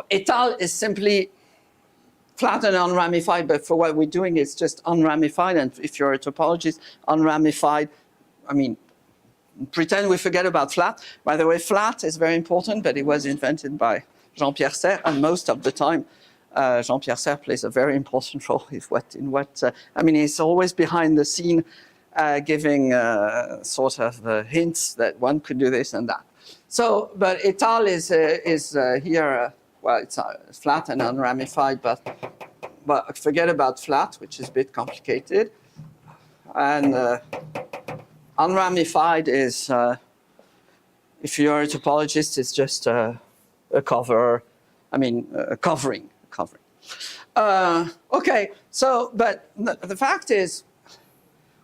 Étale is simply flat and unramified, but for what we're doing, it's just unramified. And if you're a topologist, unramified, I mean, pretend we forget about flat. By the way, flat is very important, but it was invented by Jean-Pierre Serre, and most of the time, Jean-Pierre Serre plays a very important role in what I mean, he's always behind the scene, giving sort of hints that one could do this and that. So, but étale is here, well, it's flat and unramified, but forget about flat, which is a bit complicated. And unramified is, if you're a topologist, it's just a cover, I mean, a covering. Okay, so, but the fact is,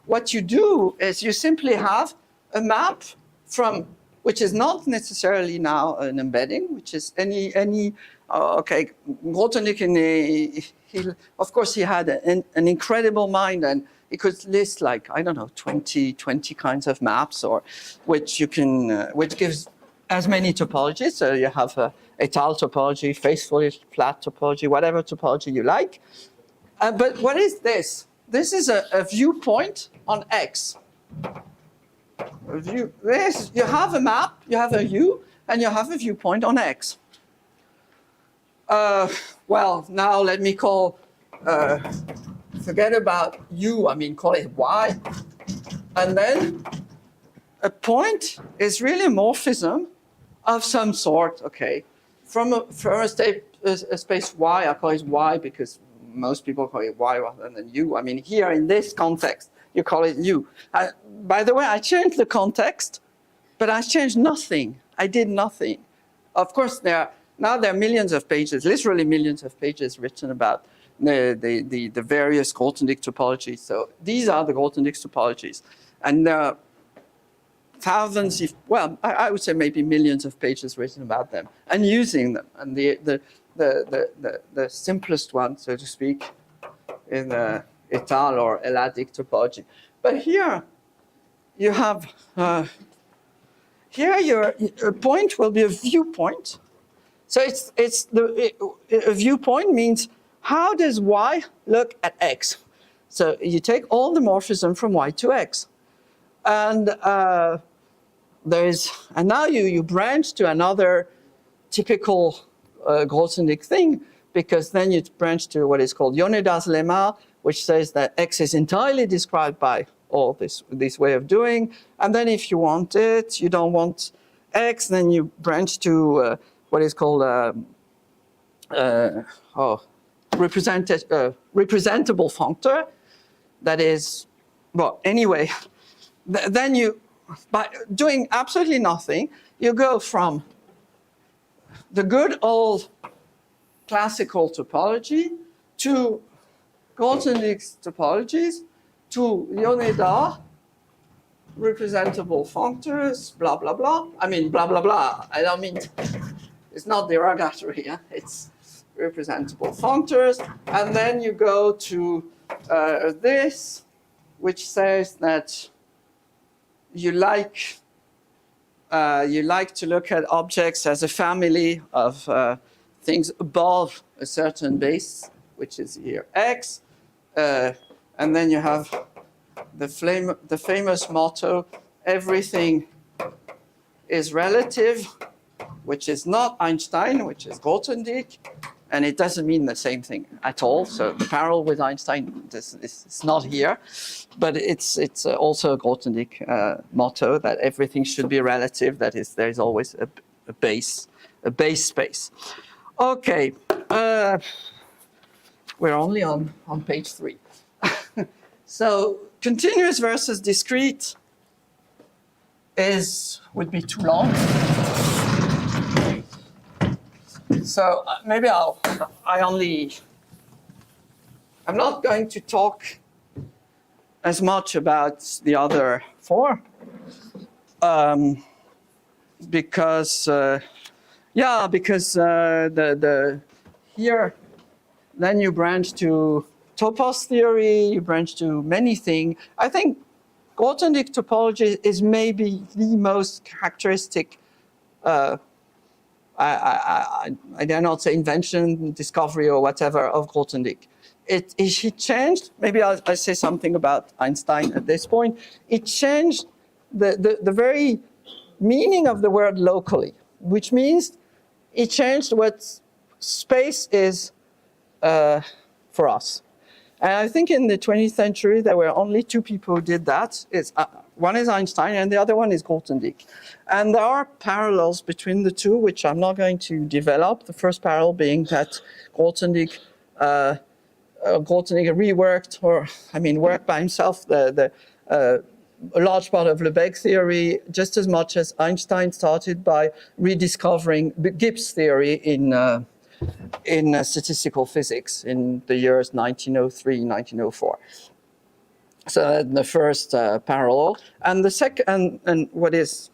what you do is you simply have a map from, which is not necessarily now an embedding, which is any okay, Grothendieck, of course, he had an incredible mind, and he could list like, I don't know, 20 kinds of maps, or which you can, which gives as many topologies. So you have étale topology, faithfully flat topology, whatever topology you like. But what is this? This is a viewpoint on X. You have a map, you have a U, and you have a viewpoint on X. Well, now let me call forget about U, I mean, call it Y. And then a point is really a morphism of some sort, okay? From a space Y, I call it Y because most people call it Y rather than U. I mean, here in this context, you call it U. By the way, I changed the context, but I changed nothing. I did nothing. Of course, now there are millions of pages, literally millions of pages written about the various Grothendieck topologies. So these are the Grothendieck topologies. And there are thousands, I would say maybe millions of pages written about them and using them. And the simplest one, so to speak, in the étale or eladic topology. But here you have, here your point will be a viewpoint. So a viewpoint means how does Y look at X? So you take all the morphism from Y to X. And now you branch to another typical Grothendieck thing, because then you branch to what is called Yoneda's lemma, which says that X is entirely described by all this way of doing. And then if you want it, you don't want X, then you branch to what is called representable functor. That is, well, anyway, then you, by doing absolutely nothing, you go from the good old classical topology to Grothendieck's topologies to Yoneda, representable functors, blah, blah, blah. I mean, blah, blah, blah. I don't mean, it's not derogatory, yeah? It's representable functors. And then you go to this, which says that you like to look at objects as a family of things above a certain base, which is here X. And then you have the famous motto, everything is relative, which is not Einstein, which is Grothendieck. And it doesn't mean the same thing at all. So the parallel with Einstein is not here, but it's also a Grothendieck motto that everything should be relative. That is, there is always a base space. Okay, we're only on page 3. So continuous versus discrete would be too long. So maybe I'm not going to talk as much about the other 4, because here, then you branch to topos theory, you branch to many things. I think Grothendieck topology is maybe the most characteristic I dare not say invention, discovery, or whatever of Grothendieck. He changed, maybe I'll say something about Einstein at this point. It changed the very meaning of the word locally, which means it changed what space is for us. And I think in the 20th century, there were only 2 people who did that. One is Einstein, and the other one is Grothendieck. And there are parallels between the two, which I'm not going to develop. The first parallel being that Grothendieck reworked, worked by himself a large part of Lebesgue theory, just as much as Einstein started by rediscovering Gibbs theory in statistical physics in the years 1903, 1904. So the first parallel. And the second, and what is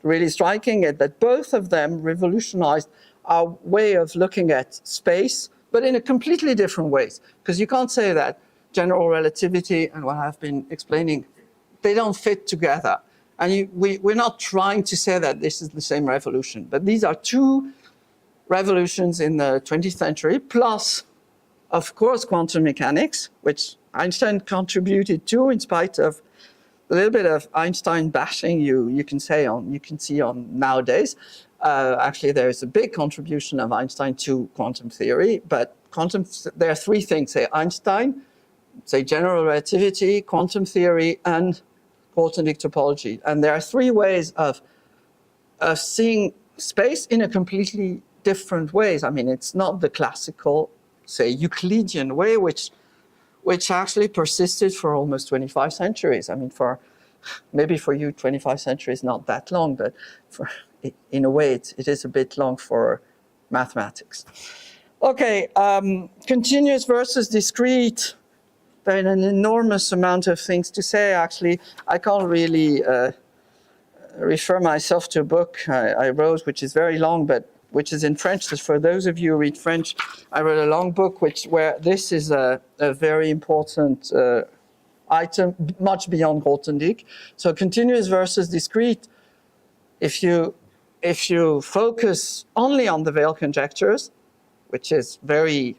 really striking is that both of them revolutionized our way of looking at space, but in a completely different ways. Because you can't say that general relativity and what I've been explaining, they don't fit together. And we're not trying to say that this is the same revolution, but these are 2 revolutions in the 20th century, plus, of course, quantum mechanics, which Einstein contributed to, in spite of a little bit of Einstein bashing you can see on nowadays. Actually, there is a big contribution of Einstein to quantum theory, but there are 3 things. Say Einstein, say, general relativity, quantum theory, and Grothendieck topology. And there are three ways of seeing space in a completely different ways. I mean, it's not the classical, say, Euclidean way, which actually persisted for almost 25 centuries. I mean, maybe for you, 25 centuries not that long, but in a way, it is a bit long for mathematics. Okay, continuous versus discrete. There are an enormous amount of things to say. Actually, I can't really refer myself to a book I wrote, which is very long, but which is in French. So for those of you who read French, I wrote a long book where this is a very important item, much beyond Grothendieck. So continuous versus discrete. If you focus only on the Veil conjectures, which is very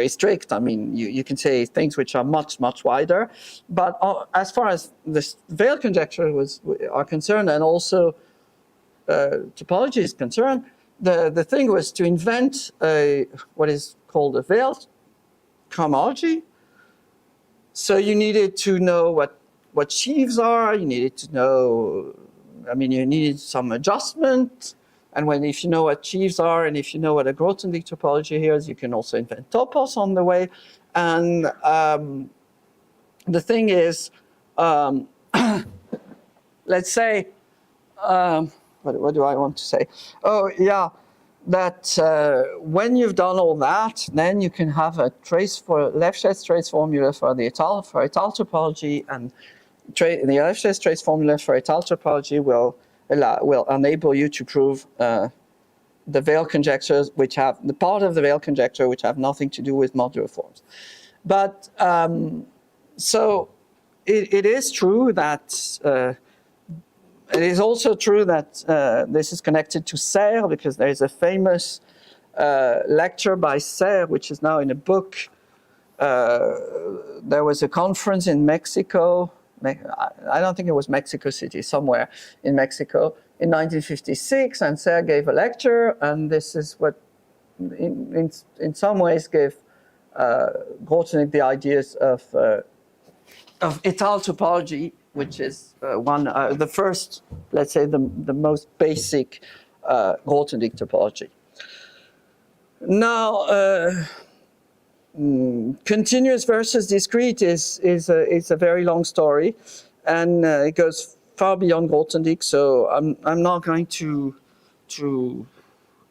strict. I mean, you can say things which are much, much wider. But as far as the Veil conjectures are concerned, and also topology is concerned, the thing was to invent what is called a Veil cohomology. So you needed to know what sheaves are. You needed to know, I mean, you needed some adjustment. And if you know what sheaves are, and if you know what a Grothendieck topology is, you can also invent topos on the way. And the thing is, let's say, what do I want to say? Oh, yeah, that when you've done all that, then you can have a Lefschetz trace formula for Étale topology, and the Lefschetz trace formula for Étale topology will enable you to prove the Veil conjectures, which have the part of the Veil conjecture which have nothing to do with modular forms. But so it is true that it is also true that this is connected to Serre, because there is a famous lecture by Serre, which is now in a book. There was a conference in Mexico. I don't think it was Mexico City, somewhere in Mexico in 1956, and Serre gave a lecture, and this is what in some ways gave Grothendieck the ideas of Étale topology, which is the first, let's say, the most basic Grothendieck topology. Now, continuous versus discrete is a very long story, and it goes far beyond Grothendieck. So I'm not going to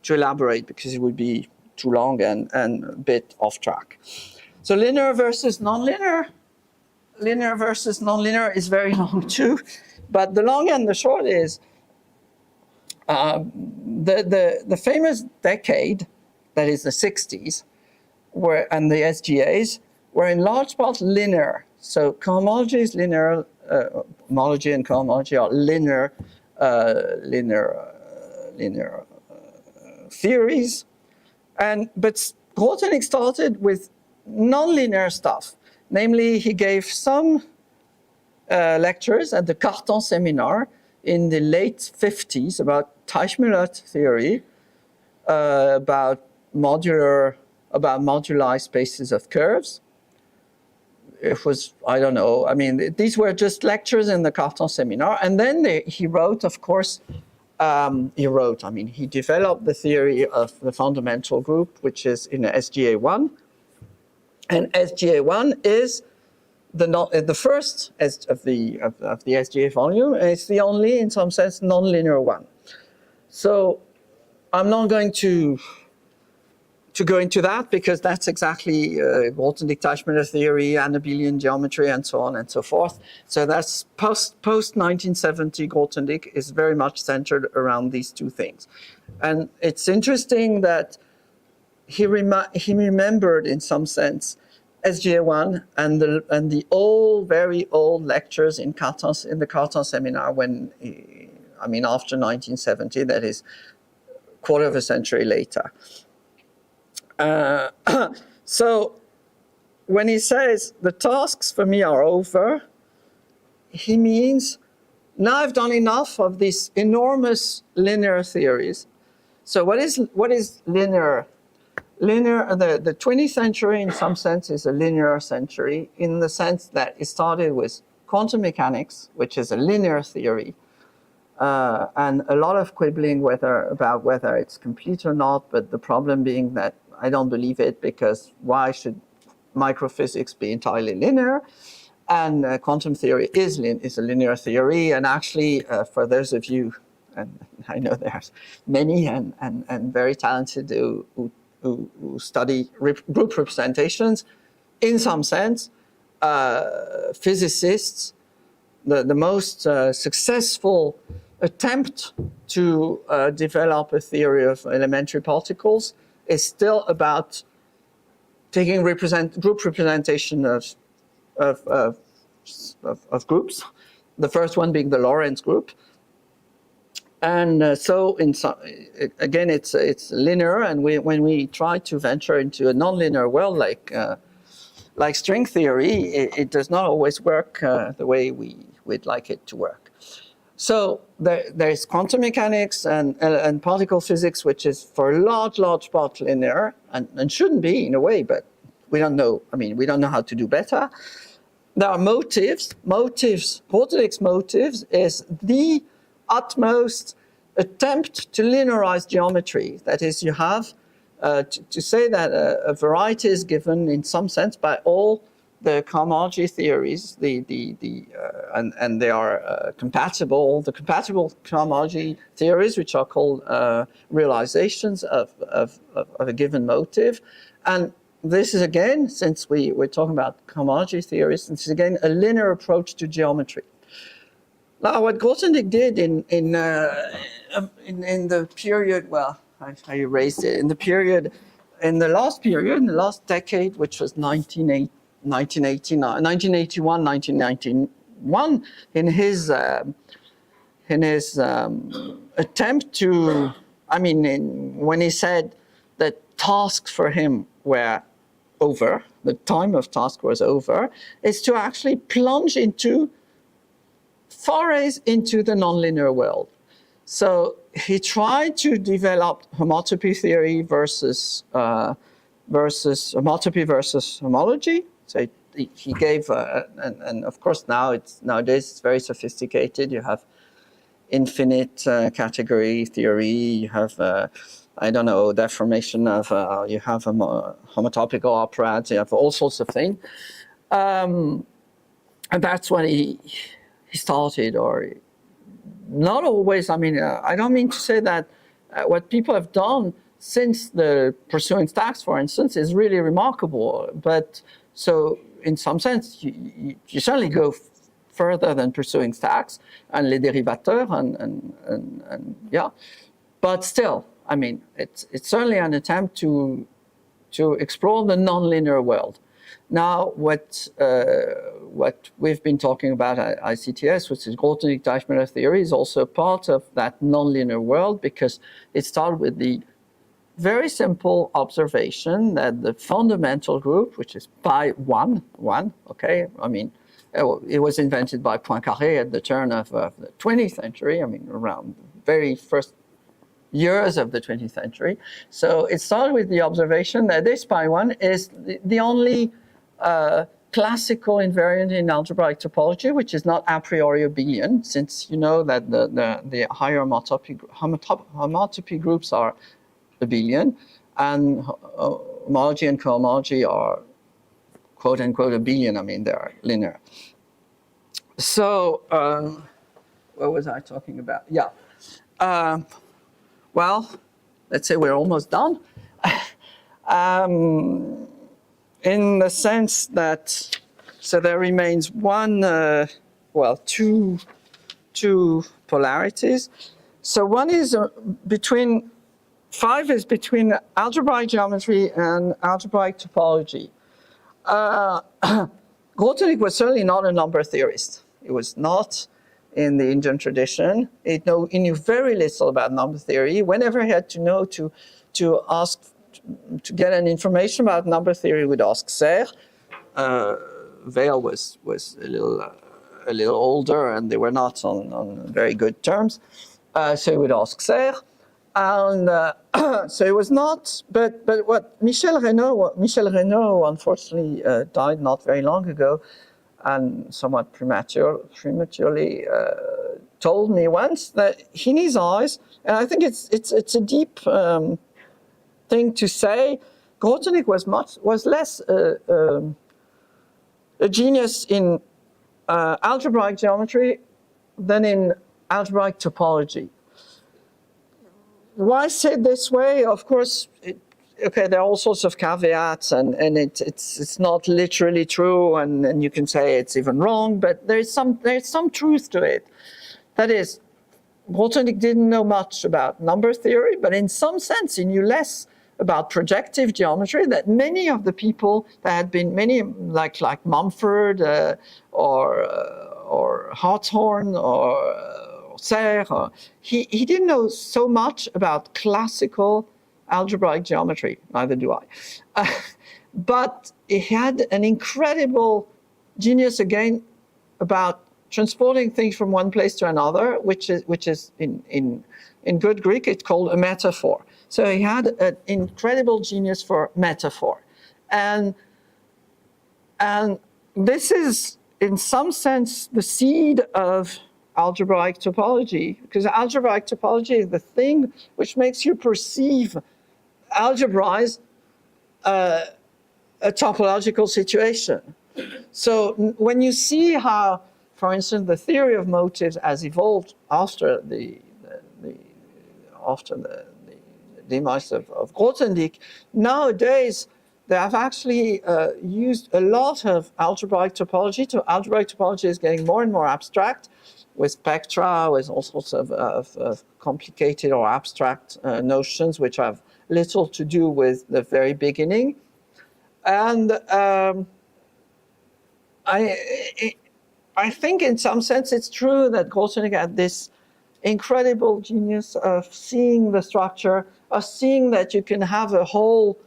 elaborate, because it would be too long and a bit off track. So linear versus nonlinear. Linear versus nonlinear is very long too, but the long and the short is the famous decade, that is the 60s, and the SGAs were in large part linear. So cohomology is linear, homology and cohomology are linear theories, but Grothendieck started with nonlinear stuff. Namely, he gave some lectures at the Cartan seminar in the late 50s about Teichmuller theory, about moduli spaces of curves. It was, I don't know, I mean, these were just lectures in the Cartan seminar. And then he wrote, of course, he developed the theory of the fundamental group, which is in SGA1. And SGA1 is the first of the SGA volume, and it's the only, in some sense, nonlinear one. So I'm not going to go into that, because that's exactly Grothendieck-Teichmuller theory, Abelian geometry, and so on and so forth. So that's post-1970 Grothendieck is very much centered around these two things. And it's interesting that he remembered, in some sense, SGA1 and the old, very old lectures in the Cartan seminar when, after 1970, that is quarter of a century later. So when he says the tasks for me are over, he means now I've done enough of these enormous linear theories. So what is linear? the 20th century in some sense is a linear century in the sense that it started with quantum mechanics, which is a linear theory, and a lot of quibbling about whether it's complete or not, but the problem being that I don't believe it, because why should microphysics be entirely linear? And quantum theory is a linear theory, and actually for those of you, and I know there's many and very talented who study group representations, in some sense, physicists, the most successful attempt to develop a theory of elementary particles is still about taking group representation of groups, the first one being the Lorentz group. And so, again, it's linear, and when we try to venture into a nonlinear world like string theory, it does not always work the way we'd like it to work. So there's quantum mechanics and particle physics, which is for a large part linear, and shouldn't be in a way, but we don't know. I mean, we don't know how to do better. There are motives. Grothendieck's motives is the utmost attempt to linearize geometry. That is, you have to say that a variety is given in some sense by all the cohomology theories, and they are compatible. The compatible cohomology theories, which are called realizations of a given motive, and this is again, since we're talking about cohomology theories, this is again a linear approach to geometry. Now, what Grothendieck did in the period, well, I erased it, in the last decade, which was 1981, 1991, in his attempt to, when he said that tasks for him were over, the time of task was over, is to actually plunge into forays into the nonlinear world. So he tried to develop homotopy theory versus homotopy versus homology. So he gave, and of course nowadays it's very sophisticated. You have infinite category theory. You have deformation of. You have homotopical operands. You have all sorts of things, and that's when he started, or not always. I don't mean to say that what people have done since the pursuing stacks, for instance, is really remarkable. But so in some sense, you certainly go further than pursuing stacks and les dérivateurs and yeah. But still, it's certainly an attempt to explore the nonlinear world. Now, what we've been talking about at ICTS, which is Grothendieck-Teichmüller theory, is also part of that nonlinear world, because it started with the very simple observation that the fundamental group, which is pi 1, okay? It was invented by Poincaré at the turn of the 20th century, around the very first years of the 20th century. So it started with the observation that this pi 1 is the only classical invariant in algebraic topology, which is not a priori abelian, since you know that the higher homotopy groups are abelian, and homology and cohomology are quote-unquote abelian. They're linear. So what was I talking about? Yeah. Well, let's say we're almost done. In the sense that, so there remains two polarities. So one is between 5 is between algebraic geometry and algebraic topology. Grothendieck was certainly not a number theorist. It was not in the Indian tradition. He knew very little about number theory. Whenever he had to know to get an information about number theory, he would ask Serre. Vail was a little older, and they were not on very good terms. So he would ask Serre. And so it was not, but what Michel Reynaud unfortunately died not very long ago, and somewhat prematurely told me once that in his eyes, and I think it's a deep thing to say, Grothendieck was less a genius in algebraic geometry than in algebraic topology. Why say it this way? Of course, okay, there are all sorts of caveats, and it's not literally true, and you can say it's even wrong, but there's some truth to it. That is, Grothendieck didn't know much about number theory, but in some sense he knew less about projective geometry that many of the people that had been like Mumford or Hartshorne or Serre, he didn't know so much about classical algebraic geometry, neither do I. But he had an incredible genius again about transporting things from one place to another, which is in good Greek, it's called a metaphor. So he had an incredible genius for metaphor. And this is, in some sense, the seed of algebraic topology, because algebraic topology is the thing which makes you perceive algebra a topological situation. So when you see how, for instance, the theory of motives has evolved after the demise of Grothendieck, nowadays they have actually used a lot of algebraic topology. So algebraic topology is getting more and more abstract, with spectra, with all sorts of complicated or abstract notions which have little to do with the very beginning. And I think in some sense it's true that Grothendieck had this incredible genius of seeing the structure, of seeing that you can have a hole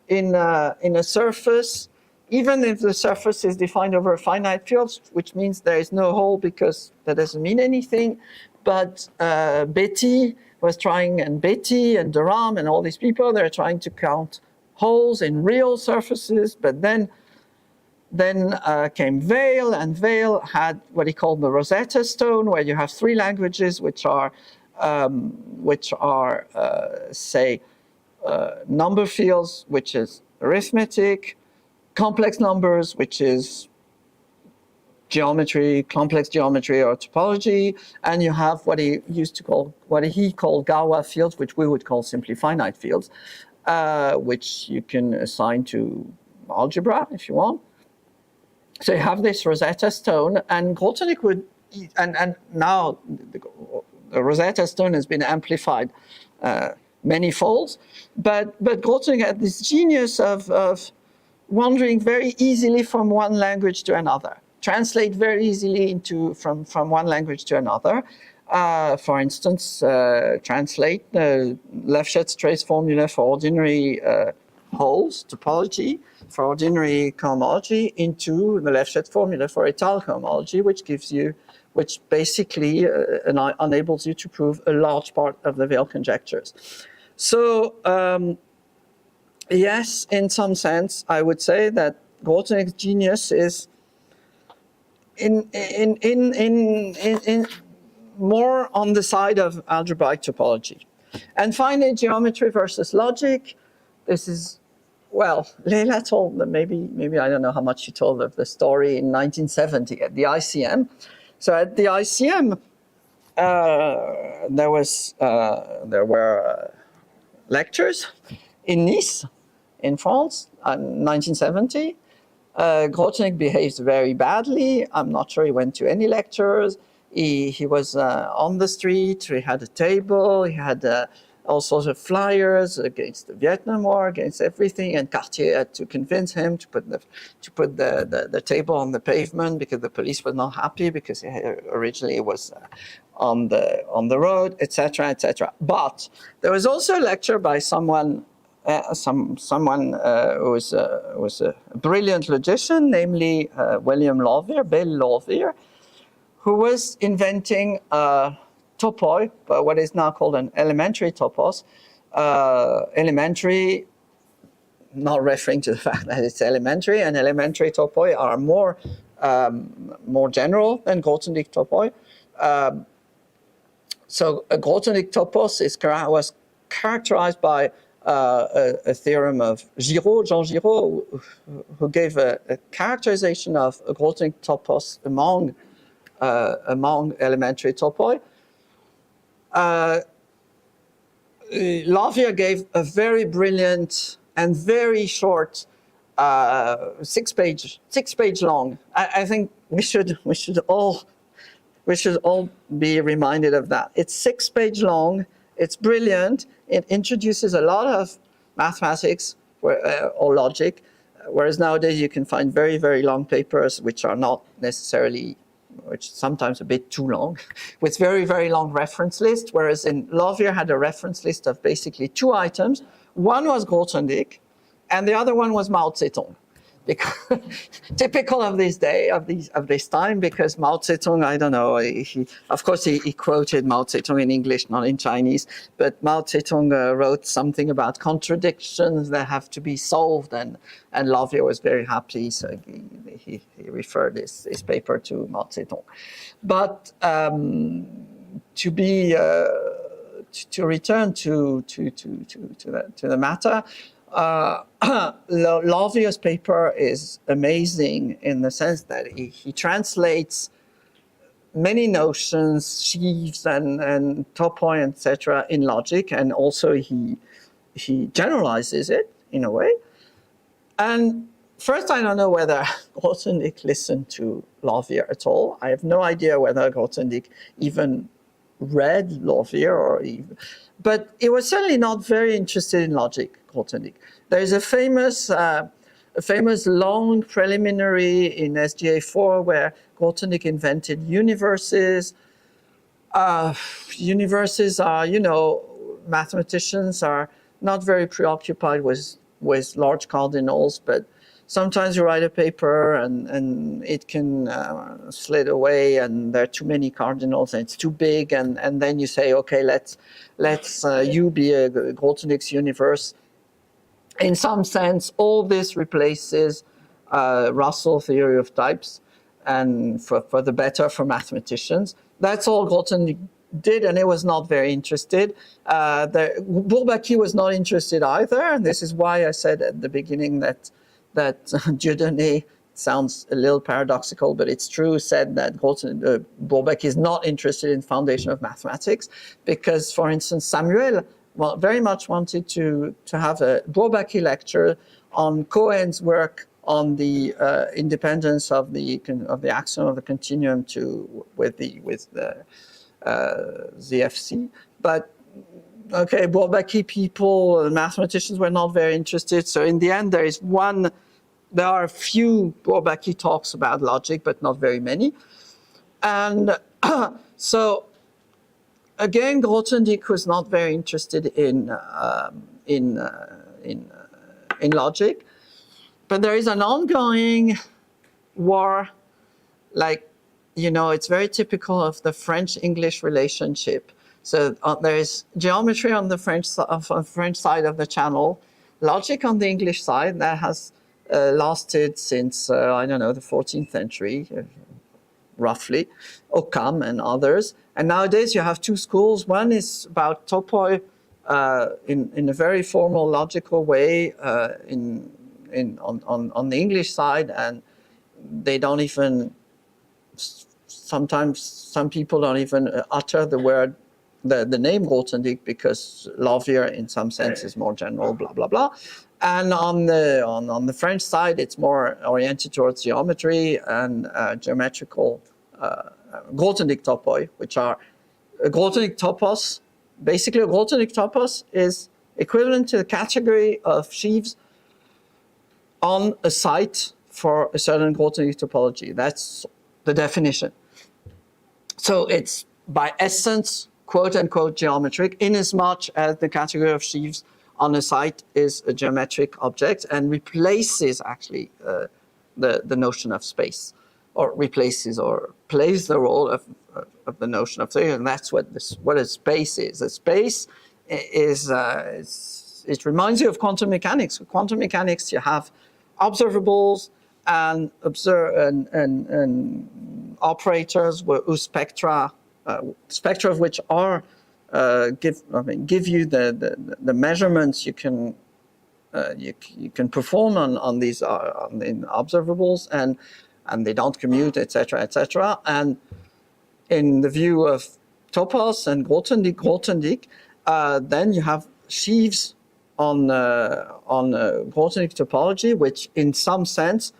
in a surface, even if the surface is defined over a finite field, which means there is no hole because that doesn't mean anything. But Betti was trying, and Betti and Durham and all these people, they're trying to count holes in real surfaces, but then came Weil, and Weil had what he called the Rosetta Stone, where you have three languages which are say, number fields, which is arithmetic, complex numbers, which is geometry, complex geometry or topology, and you have what he called Galois fields, which we would call simply finite fields, which you can assign to algebra if you want. So you have this Rosetta Stone, and Grothendieck would, and now the Rosetta Stone has been amplified many folds, but Grothendieck had this genius of wandering very easily from one language to another, translate very easily from one language to another. For instance, translate the Lefschetz trace formula for ordinary holes, topology, for ordinary cohomology into the Lefschetz formula for étale cohomology, which basically enables you to prove a large part of the Weil conjectures. So yes, in some sense, I would say that Grothendieck's genius is in more on the side of algebraic topology. And finally, geometry versus logic. This is, well, Leila told them, maybe I don't know how much she told of the story in 1970 at the ICM. So at the ICM, there were lectures in Nice, in France, in 1970. Grothendieck behaved very badly. I'm not sure he went to any lectures. He was on the street. He had a table. He had all sorts of flyers against the Vietnam War, against everything. And Cartier had to convince him to put the table on the pavement because the police was not happy because originally it was on the road, etc., etc. But there was also a lecture by someone who was a brilliant logician, namely William Lawvere, Bell Lawvere, who was inventing topoi, but what is now called an elementary topos. Elementary, not referring to the fact that it's elementary, and elementary topoi are more general than Grothendieck topoi. So a Grothendieck topos was characterized by a theorem of Giraud, Jean Giraud, who gave a characterization of a Grothendieck topos among elementary topoi. Lavier gave a very brilliant and very short, 6 page long. I think we should all be reminded of that. It's 6 page long. It's brilliant. It introduces a lot of mathematics or logic, whereas nowadays you can find very, very long papers which are not necessarily, which sometimes a bit too long, with very, very long reference lists, whereas in Lavier had a reference list of basically 2 items. One was Grothendieck, and the other one was Mao Zedong. Because, typical of this day, of this time, because Mao Zedong, I don't know, of course he quoted Mao Zedong in English, not in Chinese, but Mao Zedong wrote something about contradictions that have to be solved, and Lavier was very happy, so he referred this paper to Mao Zedong. But to return to the matter, Lavier's paper is amazing in the sense that he translates many notions, sheaves and topoi, etc., in logic, and also he generalizes it in a way. And first, I don't know whether Grothendieck listened to Lavier at all. I have no idea whether Grothendieck even read Lavier but he was certainly not very interested in logic, Grothendieck. There is a famous long preliminary in SGA4 where Grothendieck invented universes. Universes are, mathematicians are not very preoccupied with large cardinals, but sometimes you write a paper and it can slid away and there are too many cardinals and it's too big, and then you say, okay, let's U be a Grothendieck's universe. In some sense, all this replaces Russell theory of types, and for the better for mathematicians. That's all Grothendieck did, and it was not very interested. Bourbaki was not interested either, and this is why I said at the beginning that Dieudonné, sounds a little paradoxical, but it's true, said that Bourbaki is not interested in foundation of mathematics, because, for instance, Samuel very much wanted to have a Bourbaki lecture on Cohen's work on the independence of the axiom of the continuum with the ZFC, but okay, Bourbaki people, mathematicians were not very interested. So in the end, there are a few Bourbaki talks about logic, but not very many. And so again, Grothendieck was not very interested in logic, but there is an ongoing war, it's very typical of the French-English relationship. So there is geometry on the French side of the Channel, logic on the English side that has lasted since, the 14th century, roughly, Occam and others. And nowadays you have 2 schools. One is about topoi in a very formal, logical way on the English side, and they don't even, sometimes some people don't even utter the word, the name Grothendieck, because Lavier in some sense is more general, blah, blah, blah. And on the French side, it's more oriented towards geometry and geometrical Grothendieck topoi, which are a Grothendieck topos. Basically, a Grothendieck topos is equivalent to the category of sheaves on a site for a certain Grothendieck topology. That's the definition. So it's by essence, quote unquote, geometric, in as much as the category of sheaves on a site is a geometric object and replaces actually the notion of space. or replaces or plays the role of the notion of theory, and that's what a space is. A space is it reminds you of quantum mechanics. With quantum mechanics, you have observables and operators whose spectra of which are give you the measurements you can perform on these in observables, and they don't commute, etc., etc. And in the view of Topos and Grothendieck, then you have sheaves on Grothendieck topology, which in some sense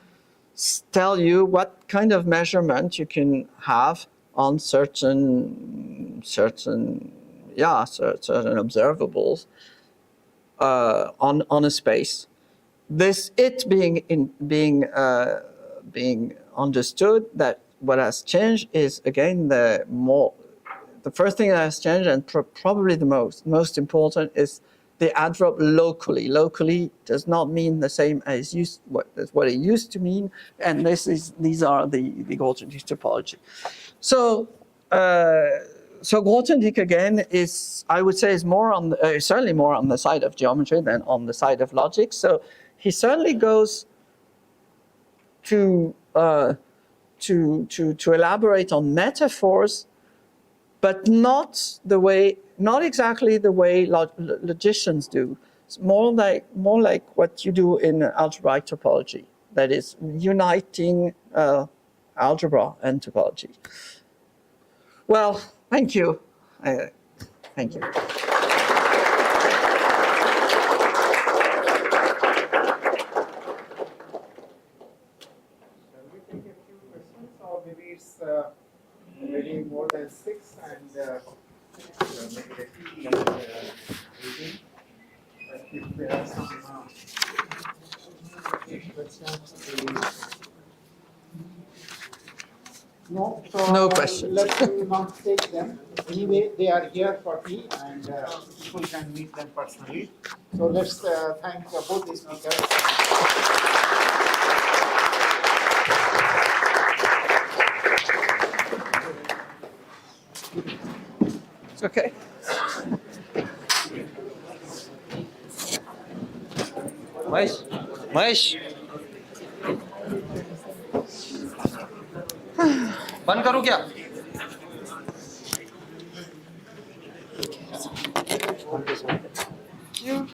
tell you what kind of measurement you can have on certain observables on a space. This being understood, that what has changed is again the first thing that has changed, and probably the most important, is the adverb locally. Locally does not mean the same as what it used to mean, and these are the Grothendieck topology. So Grothendieck again is, I would say, is certainly more on the side of geometry than on the side of logic. So he certainly goes to elaborate on metaphors, but not exactly the way logicians do. It's more like what you do in algebraic topology, that is uniting algebra and topology. Well, thank you. Thank you. Maybe it's maybe more than 6, and maybe 18. If there are some questions, no. So No questions. Let's not take them. Anyway, they are here for tea, and people can meet them personally. So let's thank both the speakers. It's okay. Mahesh बंद करूं क्या?